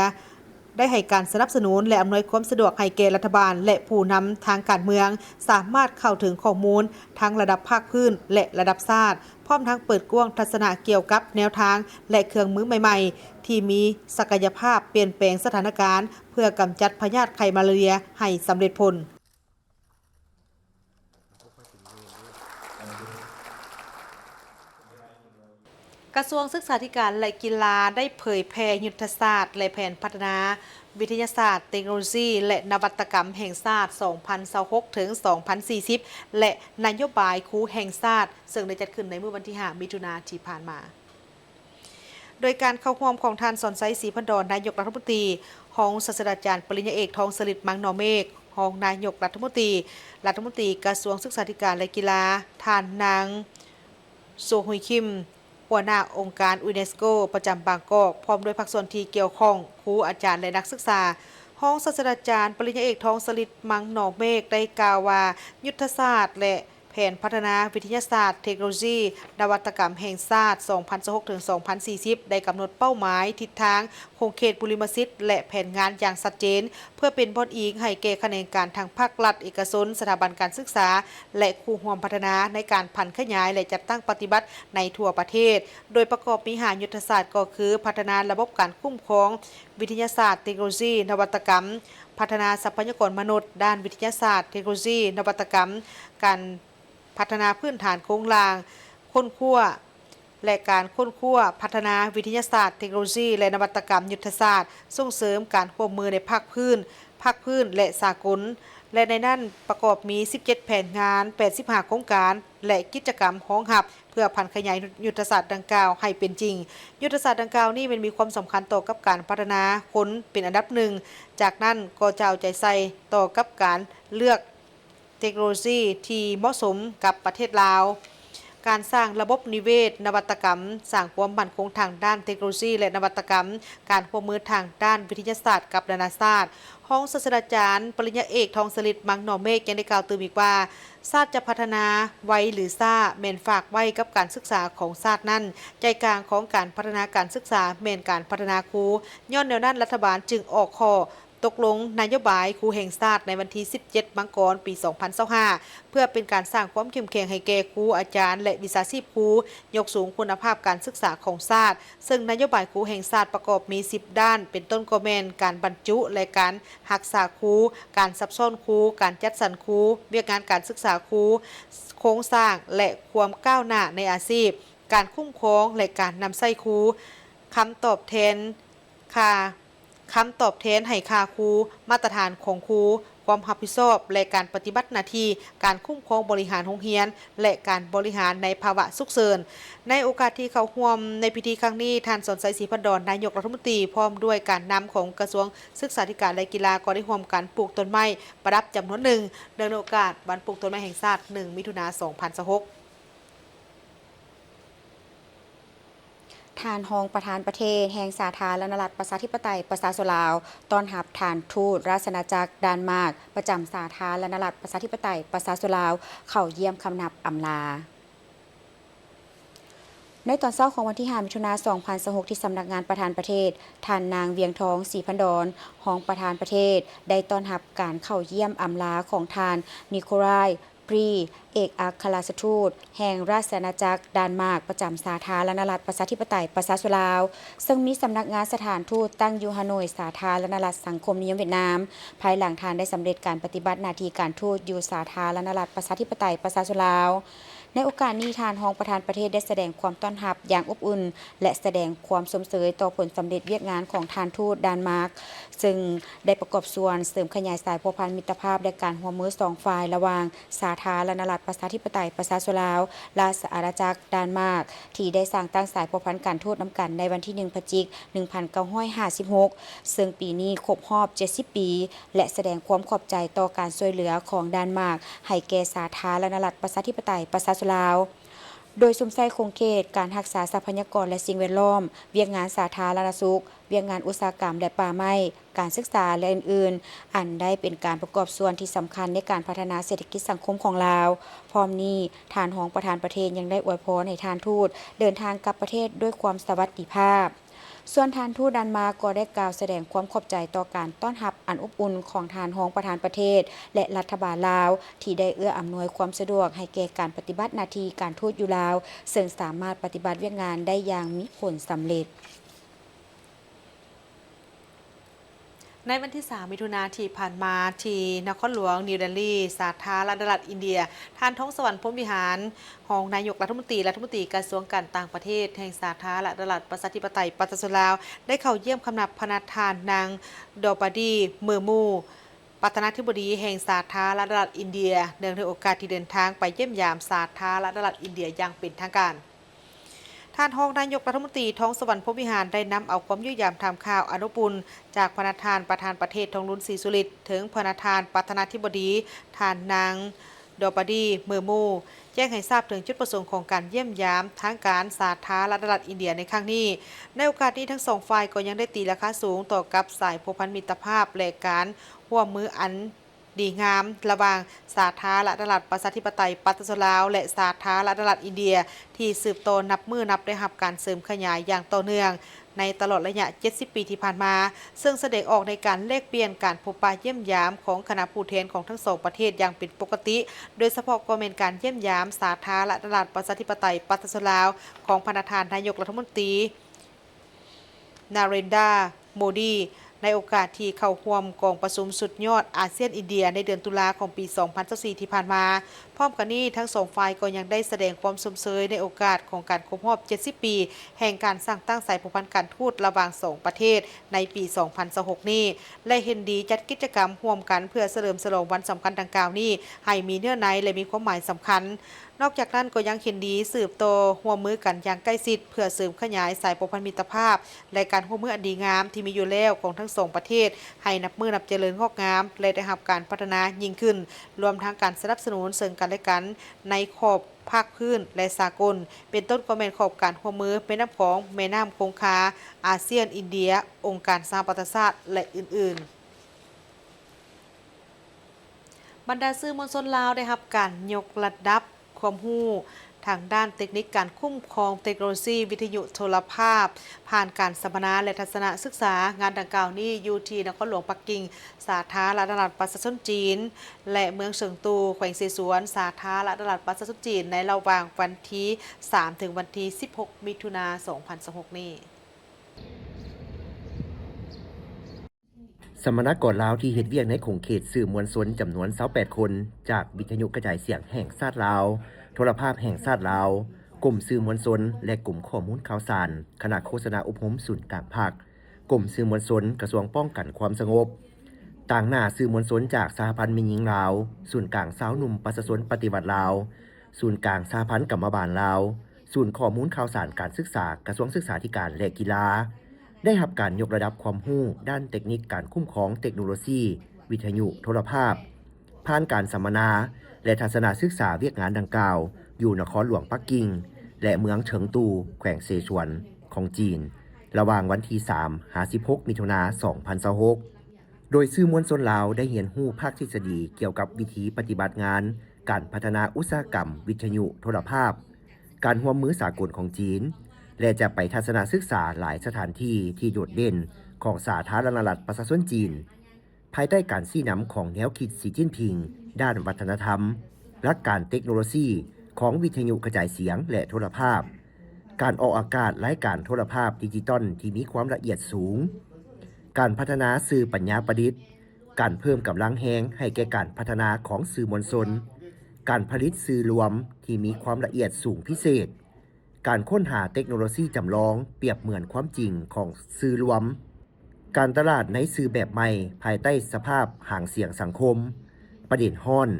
ได้ให้การสนับสนุนและอำนวยความสะดวกให้แก่รัฐบาลและผู้นำทางการเมืองสามารถเข้าถึงข้อมูลทั้งระดับภาคพื้นและระดับชาติพร้อมทั้งเปิดกว้างทัศนะเกี่ยวกับแนวทางและเครื่องมือใหม่ๆที่มีศักยภาพเปลี่ยนแปลงสถานการณ์เพื่อกำจัดพยาธิไข้มาลาเรียให้สำเร็จผลกระทรวงศึกษาธิการและกีฬาได้เผยแพร่ยุทธศาสตร์และแผนพัฒนาวิทยาศาสตร์เทคโนโลยีและนวัตกรรมแห่งชาติ 2026 ถึง 2040 และนโยบายครูแห่งชาติซึ่งได้จัดขึ้นในมื้อวันที่ 5 มิถุนายนที่ผ่านมาโดยการเข้าร่วมของท่านสอนไซศรีพันดรนายกรัฐมนตรีรองศาสตราจารย์ปริญญาเอกทองสฤษดิ์มังนอเมฆรองนายกรัฐมนตรีกระทรวงศึกษาธิการและกีฬาท่านนางโซฮุยคิมหัวหน้าองค์การยูเนสโกประจำบางกอกพร้อมด้วยภาคส่วนที่เกี่ยวข้องครูอาจารย์และนักศึกษารองศาสตราจารย์ปริญญาเอกทองสฤษดิ์มังนอเมฆได้กล่าวว่ายุทธศาสตร์และแผนพัฒนาวิทยาศาสตร์เทคโนโลยีนวัตกรรมแห่งชาติ 2026 ถึง 2040 ได้กำหนดเป้าหมายทิศทางโครงเขตบุริมสิทธิ์และแผนงานอย่างชัดเจนเพื่อเป็นบทอิงให้แก่แขนงการทางภาครัฐเอกชนสถาบันการศึกษาและครูร่วมพัฒนาในการพันขยายและจัดตั้งปฏิบัติในทั่วประเทศโดยประกอบมี5ยุทธศาสตร์ก็คือพัฒนาระบบการคุ้มครองวิทยาศาสตร์เทคโนโลยีนวัตกรรมพัฒนาทรัพยากรมนุษย์ด้านวิทยาศาสตร์เทคโนโลยีนวัตกรรมการพัฒนาพื้นฐานโครงล่างค้นคว้าและการค้นคว้าพัฒนาวิทยาศาสตร์เทคโนโลยีและนวัตกรรมยุทธศาสตร์ส่งเสริมการร่วมมือในภาคพื้นและสากลและในนั้นประกอบมี17แผนงาน85โครงการและกิจกรรมของหับเพื่อพันขยายยุทธศาสตร์ดังกล่าวให้เป็นจริงยุทธศาสตร์ดังกล่าวนี้มันมีความสำคัญต่อกับการพัฒนาคนเป็นอันดับหนึ่งจากนั้นก็จะเอาใจใส่ต่อกับการเลือกเทคโนโลยีที่เหมาะสมกับประเทศลาวการสร้างระบบนิเวศนวัตกรรมสร้างความมั่นคงทางด้านเทคโนโลยีและนวัตกรรมการร่วมมือทางด้านวิทยาศาสตร์กับนานาชาติรองศาสตราจารย์ปริญญาเอกทองสฤษดิ์มังนอเมฆยังได้กล่าวเติมอีกว่าชาติจะพัฒนาไว้หรือซ่าแม่นฝากไว้กับการศึกษาของชาตินั้นใจกลางของการพัฒนาการศึกษาแม่นการพัฒนาครูย้อนแนวนั้นรัฐบาลจึงออกข้อตกลงนโยบายครูแห่งชาติในวันที่17 มังกรปี 2025 เพื่อเป็นการสร้างความเข้มแข็งให้แก่ครูอาจารย์และวิชาชีพครูยกสูงคุณภาพการศึกษาของชาติซึ่งนโยบายครูแห่งชาติประกอบมี10ด้านเป็นต้นก็แม่นการบรรจุและการรักษาครูการซับซ้อนครูการจัดสรรครูเวียกงานการศึกษาครูโครงสร้างและความก้าวหน้าในอาชีพการคุ้มครองและการนำใช้ครูคำตอบแทนให้ค่าครูมาตรฐานของครู ความรับผิดชอบและการปฏิบัติหน้าที่การคุ้มครองบริหารโรงเรียนและการบริหารในภาวะฉุกเฉินในโอกาสที่เข้าร่วมในพิธีครั้งนี้ท่านสนใจศรีพันดรนายกรัฐมนตรีพร้อมด้วยการนำของกระทรวงศึกษาธิการและกีฬาก็ได้ร่วมกันปลูกต้นไม้ประดับจำนวนหนึ่งเนื่องในโอกาสวันปลูกต้นไม้แห่งชาติ1 มิถุนายน 2026ทานฮองประธานประเทศแห่งสาธารณรัฐประชาธิปไตยประชาชนลาวต้อนรับฐานทูตราชอาณาจักรดานมาร์กประจำสาธารณรัฐประชาธิปไตยประชาชนลาวเข้าเยี่ยมคำนับอำลาในตอนเช้าของวันที่ 5 มิถุนายน 2026 ที่สำนักงานประธานประเทศท่านนางเวียงทองศรีพันดรรองประธานประเทศได้ต้อนรับการเข้าเยี่ยมอำลาของท่านนิโคลายปรีเอกอัครราชทูตแห่งราชอาณาจักรดานมาร์กประจำสาธารณรัฐประชาธิปไตยประชาชนลาวซึ่งมีสำนักงานสถานทูตตั้งอยู่ฮานอยสาธารณรัฐสังคมนิยมเวียดนามภายหลังทานได้สำเร็จการปฏิบัติหน้าที่การทูตอยู่สาธารณรัฐประชาธิปไตยประชาชนลาวในโอกาสนี้ทานรองประธานประเทศได้แสดงความต้อนรับอย่างอบอุ่นและแสดงความสมเสยต่อผลสำเร็จเวียกงานของทานทูตดานมาร์กซึ่งได้ประกอบส่วนเสริมขยายสายพัวพันมิตรภาพและการร่วมมือสองฝ่ายระหว่างสาธารณรัฐประชาธิปไตยประชาชนลาวราชอาณาจักรดานมาร์กที่ได้สร้างตั้งสายพัวพันการทูตนำกันในวันที่ 1 พฤศจิกายน 1956 ซึ่งปีนี้ครบรอบ 70 ปี และแสดงความขอบใจต่อการช่วยเหลือของดานมาร์กให้แก่สาธารณรัฐประชาธิปไตยประชาชนลาวโดยสุ่มไส้คงเขตการรักษาทรัพยากรและสิ่งแวดล้อมเวียกงานสาธารณสุขเวียกงานอุตสาหกรรมและป่าไม้การศึกษาและอื่นๆอันได้เป็นการประกอบส่วนที่สำคัญในการพัฒนาเศรษฐกิจสังคมของลาวพร้อมนี้ทานรองประธานประเทศยังได้อวยพรให้ทานทูตเดินทางกลับประเทศด้วยความสวัสดิภาพส่วนทานทูตดานมาร์กก็ได้กล่าวแสดงความขอบใจต่อการต้อนรับอันอบอุ่นของทานรองประธานประเทศและรัฐบาลลาวที่ได้เอื้ออำนวยความสะดวกให้แก่การปฏิบัติหน้าที่การทูตอยู่ลาวซึ่งสามารถปฏิบัติเวียกงานได้อย่างมีผลสำเร็จในวันที่ 3 มิถุนายนที่ผ่านมาที่นครหลวงนิวเดลีสาธารณรัฐอินเดียท่านท้องสวรรค์พรหมวิหารรองนายกรัฐมนตรีกระทรวงการต่างประเทศแห่งสาธารณรัฐประชาธิปไตยประชาชนลาวได้เข้าเยี่ยมคำนับพระทานนางดอปาดีเมอร์มูประธานาธิบดีแห่งสาธารณรัฐอินเดียเนื่องในโอกาสที่เดินทางไปเยี่ยมยามสาธารณรัฐอินเดียอย่างเป็นทางการท่านรองนายกรัฐมนตรีท้องสวรรค์พรหมวิหารได้นำเอาความยุยามทำข่าวอนุบุญจากพระประธานประเทศทองลุ้นศรีสุริตถึงพระประธานาธิบดีท่านนางดอปาดีเมอร์มูแจ้งให้ทราบถึงจุดประสงค์ของการเยี่ยมยามทางการสาธารณรัฐอินเดียในครั้งนี้ในโอกาสนี้ทั้งสองฝ่ายก็ยังได้ตีราคาสูงต่อกับสายพัวพันมิตรภาพและการร่วมมืออันดีงามระหว่างสาธารณรัฐประชาธิปไตยประชาชนลาวและสาธารณรัฐอินเดียที่สืบโตนับมือนับได้รับการเสริมขยายอย่างต่อเนื่องในตลอดระยะ 70 ปีที่ผ่านมาซึ่งแสดงออกในการแลกเปลี่ยนการพบปะเยี่ยมยามของคณะผู้แทนของทั้งสองประเทศอย่างเป็นปกติโดยเฉพาะก็เป็นการเยี่ยมยามสาธารณรัฐประชาธิปไตยประชาชนลาวของประธานนายกรัฐมนตรีนาเรนดาโมดีในโอกาสที่เข้าร่วมกองประชุมสุดยอดอาเซียนอินเดียในเดือนตุลาของปี 2024 ที่ผ่านมาพร้อมกันนี้ทั้งสองฝ่ายก็ยังได้แสดงความสมเสยในโอกาสของการครบรอบ 70 ปีแห่งการสร้างตั้งสายพันธ์การทูตระหว่าง2ประเทศในปี 2026 นี้และเห็นดีจัดกิจกรรมร่วมกันเพื่อเฉลิมฉลองวันสำคัญดังกล่าวนี้ให้มีเนื้อในและมีความหมายสำคัญนอกจากนั้นก็ยังเห็นดีสืบโตร่วมมือกันอย่างใกล้ชิดเพื่อเสริมขยายสายพันธมิตรภาพและการร่วมมืออันดีงามที่มีอยู่แล้วของทั้งสองประเทศให้นับมือนับเจริญงอกงามและได้รับการพัฒนายิ่งขึ้นรวมทั้งการสนับสนุนซึ่งกันและกันในขอบภาคพื้นและสากลเป็นต้นก็แม่นขอบการร่วมมือเป็นน้ำของแม่น้ำคงคาอาเซียนอินเดียองค์การสหประชาชาติและอื่นๆบรรดาสื่อมวลชนลาวได้รับการยกระดับความรู้ทางด้านเทคนิคการคุ้มครองเทคโนโลยีวิทยุโทรภาพผ่านการสัมมนาและทัศนศึกษางานดังกล่าวนี้อยู่ที่นครหลวงปักกิ่งสาธารณรัฐประชาชนจีนและเมืองเฉิงตูแขวงเสฉวนสาธารณรัฐประชาชนจีนในระหว่างวันที่3ถึงวันที่16 มิถุนายน 2026 นี้สมณกรลาวที่เฮ็ดเวียกในขงเขตสื่อมวลชนจำนวน28คนจากวิทยุกระจายเสียงแห่งชาติลาวโทรภาพแห่งชาติลาวกลุ่มสื่อมวลชนและกลุ่มข้อมูลข่าวสารคณะโฆษณาอบรมศูนย์กลางภาคกลุ่มสื่อมวลชนกระทรวงป้องกันความสงบ ต่างหน้าสื่อมวลชนจากสหพันธ์แม่หญิงลาวศูนย์กลางสาวหนุ่มประชาชนปฏิวัติลาวศูนย์กลางสหพันธ์กรรมบาลลาวศูนย์ข้อมูลข่าวสารการศึกษากระทรวงศึกษาธิการและกีฬาได้รับการยกระดับความรู้ด้านเทคนิคการคุ้มครองเทคโนโลยี วิทยุโทรภาพผ่านการสัมมนาและทัศนศึกษาเวียกงานดังกล่าวอยู่นครหลวงปักกิ่งและเมืองเฉิงตูแขวงเซฉวนของจีนระหว่างวันที่3-16 มิถุนายน 2026 โดยสื่อมวลชนลาวได้เรียนรู้ภาคทฤษฎีเกี่ยวกับวิธีปฏิบัติงานการพัฒนาอุตสาหกรรมวิทยุโทรภาพการร่วมมือสากลของจีนและจะไปทัศนศึกษาหลายสถานที่ที่โดดเด่นของสาธารณรัฐประชาชนจีนภายใต้การชี้นำของแนวคิดสีจิ้นผิงด้านวัฒนธรรมหลักการเทคโนโลยีของวิทยุกระจายเสียงและโทรภาพการออกอากาศรายการโทรภาพดิจิตอลที่มีความละเอียดสูงการพัฒนาสื่อปัญญาประดิษฐ์การเพิ่มกำลังแฮงให้แก่การพัฒนาของสื่อมวลชนการผลิตสื่อรวมที่มีความละเอียดสูงพิเศษการค้นหาเทคโนโลยีจำลองเปรียบเหมือนความจริงของสื่อรวมการตลาดในสื่อแบบใหม่ภายใต้สภาพห่างเสียงสังคมประเด็นฮ้อน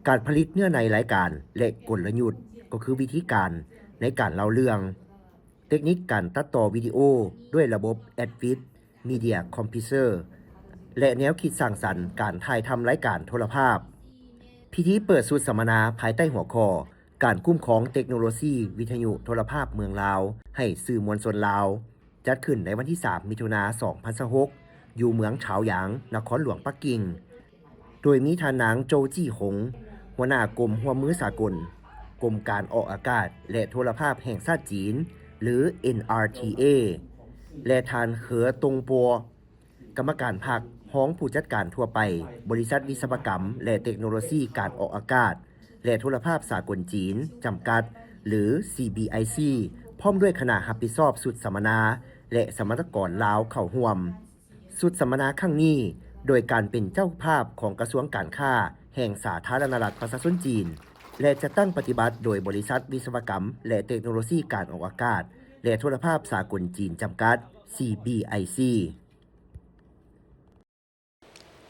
การผลิตเนื้อในรายการและกลยุทธ์ก็คือวิธีการในการเล่าเรื่องเทคนิคการตัดต่อวิดีโอด้วยระบบ Advanced Media Composer และแนวคิดสร้างสรรค์การถ่ายทำรายการโทรภาพพิธีเปิดสุดสัมมนาภายใต้หัวข้อการคุ้มครองเทคโนโลยีวิทยุโทรภาพเมืองลาวให้สื่อมวลชนลาวจัดขึ้นในวันที่3 มิถุนายน 2026อยู่เมืองฉาวหยางนครหลวงปักกิ่งโดยมีท่านนางโจจี้หงหัวหน้ากรมร่วมมือสากลกรมการออกอากาศและโทรภาพแห่งชาติจีนหรือ NRTA และท่านเหอตงปัวกรรมการพรรคห้องผู้จัดการทั่วไปบริษัทวิศวกรรมและเทคโนโลยีการออกอากาศและโทรภาพสากลจีนจำกัดหรือ CBIC พร้อมด้วยคณะรับผิดชอบสุดสัมมนาและสมรกรลาวเข้าร่วมสุดสัมมนาครั้งนี้โดยการเป็นเจ้าภาพของกระทรวงการค้าแห่งสาธารณรัฐประชาชนจีนและจะตั้งปฏิบัติโดยบริษัทวิศวกรรมและเทคโนโลยีการออกอากาศและโทรภาพสากลจีนจำกัด CBIC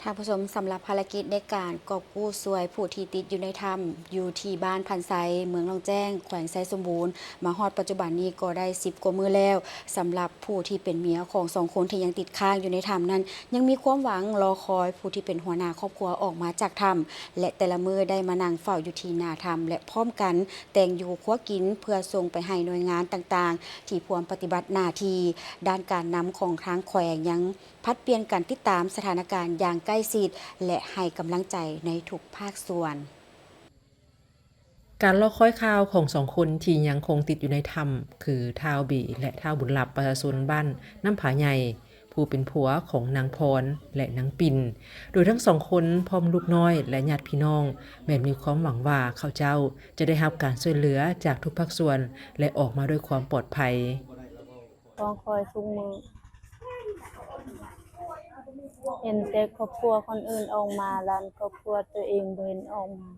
ท่านผู้ชมสำหรับภารกิจในการกอบกู้ซวยผู้ที่ติดอยู่ในถ้ำอยู่ที่บ้านพันไซเมืองหนองแจ้งแขวงไซสมบูรณ์มาฮอดปัจจุบันนี้ก็ได้10 กว่ามื้อแล้วสำหรับผู้ที่เป็นเมียของ2 คนที่ยังติดค้างอยู่ในถ้ำนั้นยังมีความหวังรอคอยผู้ที่เป็นหัวหน้าครอบครัวออกมาจากถ้ำและแต่ละมื้อได้มานั่งเฝ้าอยู่ที่หน้าถ้ำและพร้อมกันแต่งอยู่ครัวกินเพื่อส่งไปให้หน่วยงานต่างๆที่พวมปฏิบัติหน้าที่ด้านการนำของทางแขวงยังพัดเปลี่ยนกันติดตามสถานการณ์อย่างใกล้ชิดและให้กำลังใจในทุกภาคส่วนการรอคอยข่าวของ2 คนที่ยังคงติดอยู่ในถ้ำคือท้าวบีและท้าวบุญหลับประชาชนบ้านน้ำผาใหญ่ผู้เป็นผัวของนางพรและนางปิ่นโดยทั้ง2 คนพร้อมลูกน้อยและญาติพี่น้องแม้มีความหวังว่าเขาเจ้าจะได้รับการช่วยเหลือจากทุกภาคส่วนและออกมาด้วยความปลอดภัยต้องคอยทุกมือเห็นแต่ครอบครัวคนอื่นออกมาแล้วครอบครัวตัวเองบ่เห็นออกมา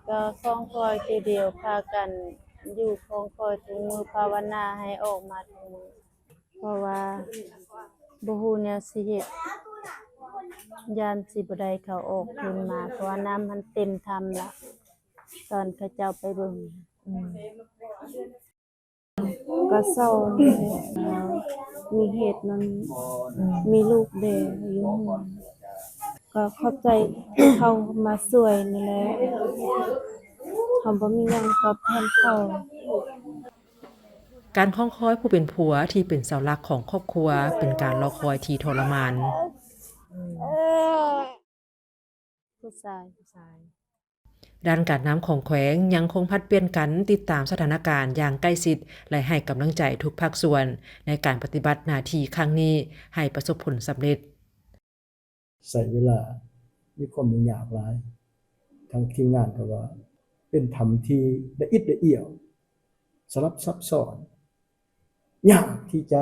ก็ฟ้องคอยทีเดียวพากันอยู่ฟ้องคอยทุกมือภาวนาให้ออกมาทุกมือเพราะว่าบ่ฮู้แนวสิเฮ็ดย่านสิบ่ได้เขาออกขึ้นมาเพราะว่าน้ำมันเต็มถ้ำละตอนเขาเจ้าไปเบิ่งก็เศร้ามีเหตุนั้นมีลูกเด็กอยู่ก็เข้าใจเขามาสวยนี่แหละเขาบ่มีหยังตอบแทนเขาการค้องคอยผู้เป็นผัวที่เป็นเสาหลักของครอบครัวเป็นการรอคอยที่ทรมานผู้ชายด้านการน้ำของแขวงยังคงพัดเปลี่ยนกันติดตามสถานการณ์อย่างใกล้ชิดและให้กำลังใจทุกภาคส่วนในการปฏิบัติหน้าที่ครั้งนี้ให้ประสบผลสำเร็จใส่เวลามีความยุ่งยากหลายทั้งทีมงานก็ว่าเป็นทำที่ละเอียดสลับซับซ้อนยากที่จะ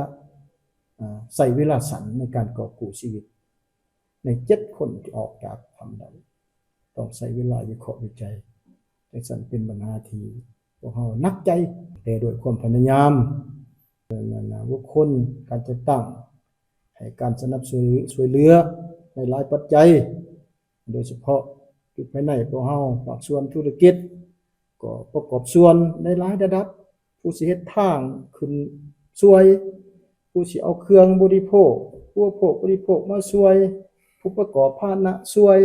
ใส่เวลาสั้นในการกอบกู้ชีวิตใน7 คนที่ออกจากทำได้ต้องใช้เวลาวิเคราะห์วิจัยแต่สั่นเป็นปัญหาที่พวกเรานักใจแต่ด้วยความพยายามบุคคลการจัดตั้งให้การสนับสนุนช่วยเหลือ ในหลายปัจจัยโดยเฉพาะอยู่ภายในพวกเฮาภาคส่วนธุรกิจก็ประกอบส่วนในหลายระดับผู้สิเฮ็ดทางขึ้นช่วยผู้สิเอาเครื่องบริโภคผู้บริโภคมาช่วยผู้ประกอบพาหนะช่วย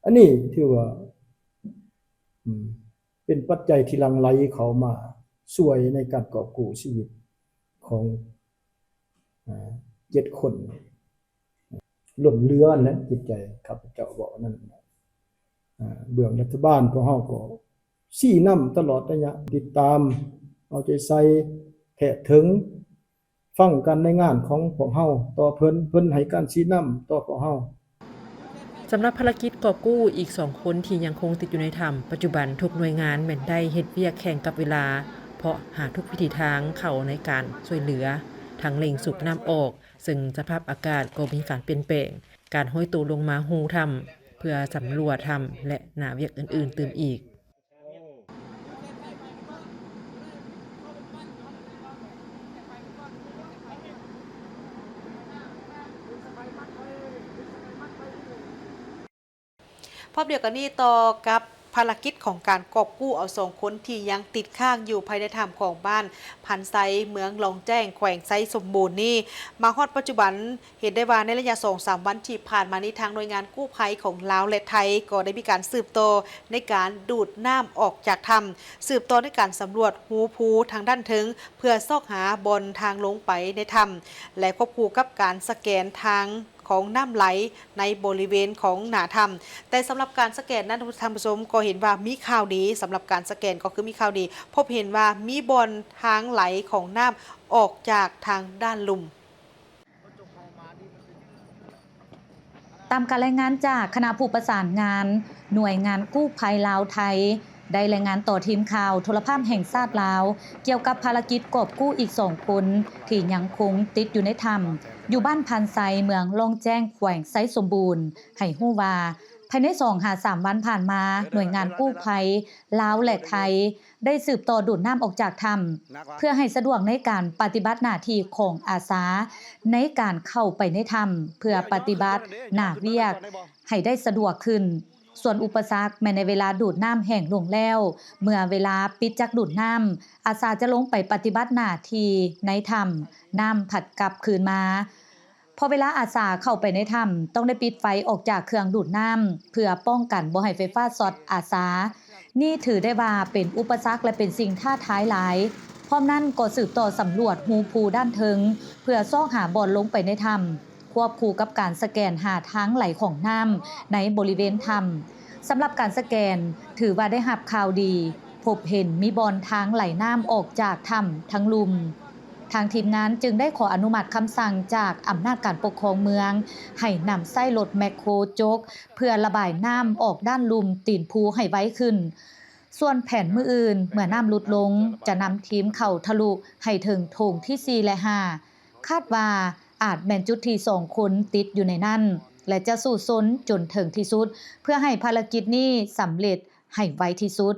อันนี้ถือว่าเป็นปัจจัยที่หลั่งไหลเข้ามาช่วยในการกอบกู้ชีวิตของ7 คนล้นเรือนะจิตใจข้าพเจ้าบอกนั่นเบื้องรัฐบาลพวกเฮาก็ชี้นำตลอดระยะติดตามเอาใจใส่แทะถึงฟังกันในงานของพวกเฮาต่อเพิ่นให้การชี้นำต่อพวกเฮา สำหรับภารกิจกอบกู้อีก2คนที่ยังคงติดอยู่ในถ้ำปัจจุบันทุกหน่วยงานแม่นได้เฮ็ดเวียกแข่งกับเวลาเพราะหาทุกวิธีทางเข้าในการช่วยเหลือทั้งเร่งสูบน้ำออกซึ่งสภาพอากาศก็มีการเปลี่ยนแปลงการห้อยตัวลงมาหูถ้ำเพื่อสำรวจถ้ำและหน้าเวียกอื่นๆเติมอีก พร้อมเดียวกันนี้ต่อกับภารกิจของการกอบกู้เอา2 คนที่ยังติดข้างอยู่ภายในถ้ำของบ้านพันไซเมืองหลองแจ้งแขวงไซสมบูรณ์นี่มาฮอดปัจจุบันเห็นได้ว่าในระยะ 2-3 วันที่ผ่านมานี้ทางหน่วยงานกู้ภัยของลาวและไทยก็ได้มีการสืบต่อในการดูดน้ำออกจากถ้ำสืบต่อในการสำรวจหูภูทางด้านถึงเพื่อซอกหาบนทางลงไปในถ้ำและควบคู่กับการสแกนทางของน้ำไหลในบริเวณของหนาถ้ำแต่สำหรับการสแกนนั้นท่านผู้ชมก็เห็นว่ามีข่าวดีสำหรับการสแกนก็คือมีข่าวดีพบเห็นว่ามีบอลทางไหลของน้ำออกจากทางด้านลุ่ม ตามการรายงานจากคณะผู้ประสานงานหน่วยงานกู้ภัยลาวไทยได้รายงานต่อทีมข่าวโทรภาพแห่งชาติลาวเกี่ยวกับภารกิจกอบกู้อีก2 คนที่ยังคงติดอยู่ในถ้ำอยู่บ้านพันไซเมืองลองแจ้งแขวงไซสมบูรณ์ให้ฮู้ว่าภายใน 2-3 วันผ่านมาหน่วยงานกู้ภัยลาวและไทยได้สืบต่อดูดน้ำออกจากถ้ำเพื่อให้สะดวกในการปฏิบัติหน้าที่ของอาสาในการเข้าไปในถ้ำเพื่อปฏิบัติหน้าเวียกให้ได้สะดวกขึ้นส่วนอุปสรรคแม้ในเวลาดูดน้ำแห้งลงแล้วเมื่อเวลาปิดจักดูดน้ำอาสาจะลงไปปฏิบัติหน้าที่ในถ้ำน้ำผัดกลับคืนมาพอเวลาอาสาเข้าไปในถ้ำต้องได้ปิดไฟออกจากเครื่องดูดน้ำเพื่อป้องกันบ่ให้ไฟฟ้าช็อตอาสานี่ถือได้ว่าเป็นอุปสรรคและเป็นสิ่งท้าทายหลายพร้อมนั้นก็สืบต่อสำรวจหูภูด้านเทิงเพื่อซอกหาบ่อนลงไปในถ้ำควบคู่กับการสแกนหาทางไหลของน้ำในบริเวณถ้ำสำหรับการสแกนถือว่าได้รับข่าวดีพบเห็นมีบ่อนทางไหลน้ำออกจากถ้ำทั้งลุ่มทางทีมงานจึงได้ขออนุมัติคำสั่งจากอำนาจการปกครองเมืองให้นำไส้รถแมคโครโจกเพื่อระบายน้ำออกด้านลุ่มตีนภูให้ไว้ขึ้นส่วนแผนมื้ออื่นเมื่อน้ำลดลงจะนำทีมเข้าทะลุให้ถึงโถงที่4และ5คาดว่าอาจแม่นจุดที่2 คนติดอยู่ในนั้นและจะสู้ซนจนถึงที่สุดเพื่อให้ภารกิจนี้สำเร็จให้ไวที่สุด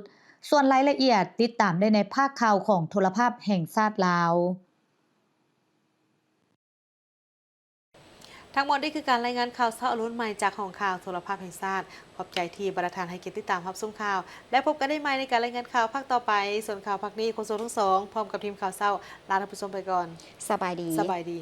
ส่วนรายละเอียดติดตามได้ในภาคข่าวของโทรภาพแห่งชาติลาวทั้งหมดนี้คือการรายงานข่าวเช้าอรุณใหม่จากของข่าวโทรภาพแห่งชาติขอบใจที่บรรทานให้เกียรติติดตามรับชมข่าวและพบกันได้ใหม่ในการรายงานข่าวภาคต่อไปส่วนข่าวภาคนี้โฆษกทั้ง 2พร้อมกับทีมข่าวเช้าลาท่านผู้ชมไปก่อน สบายดี สบายดี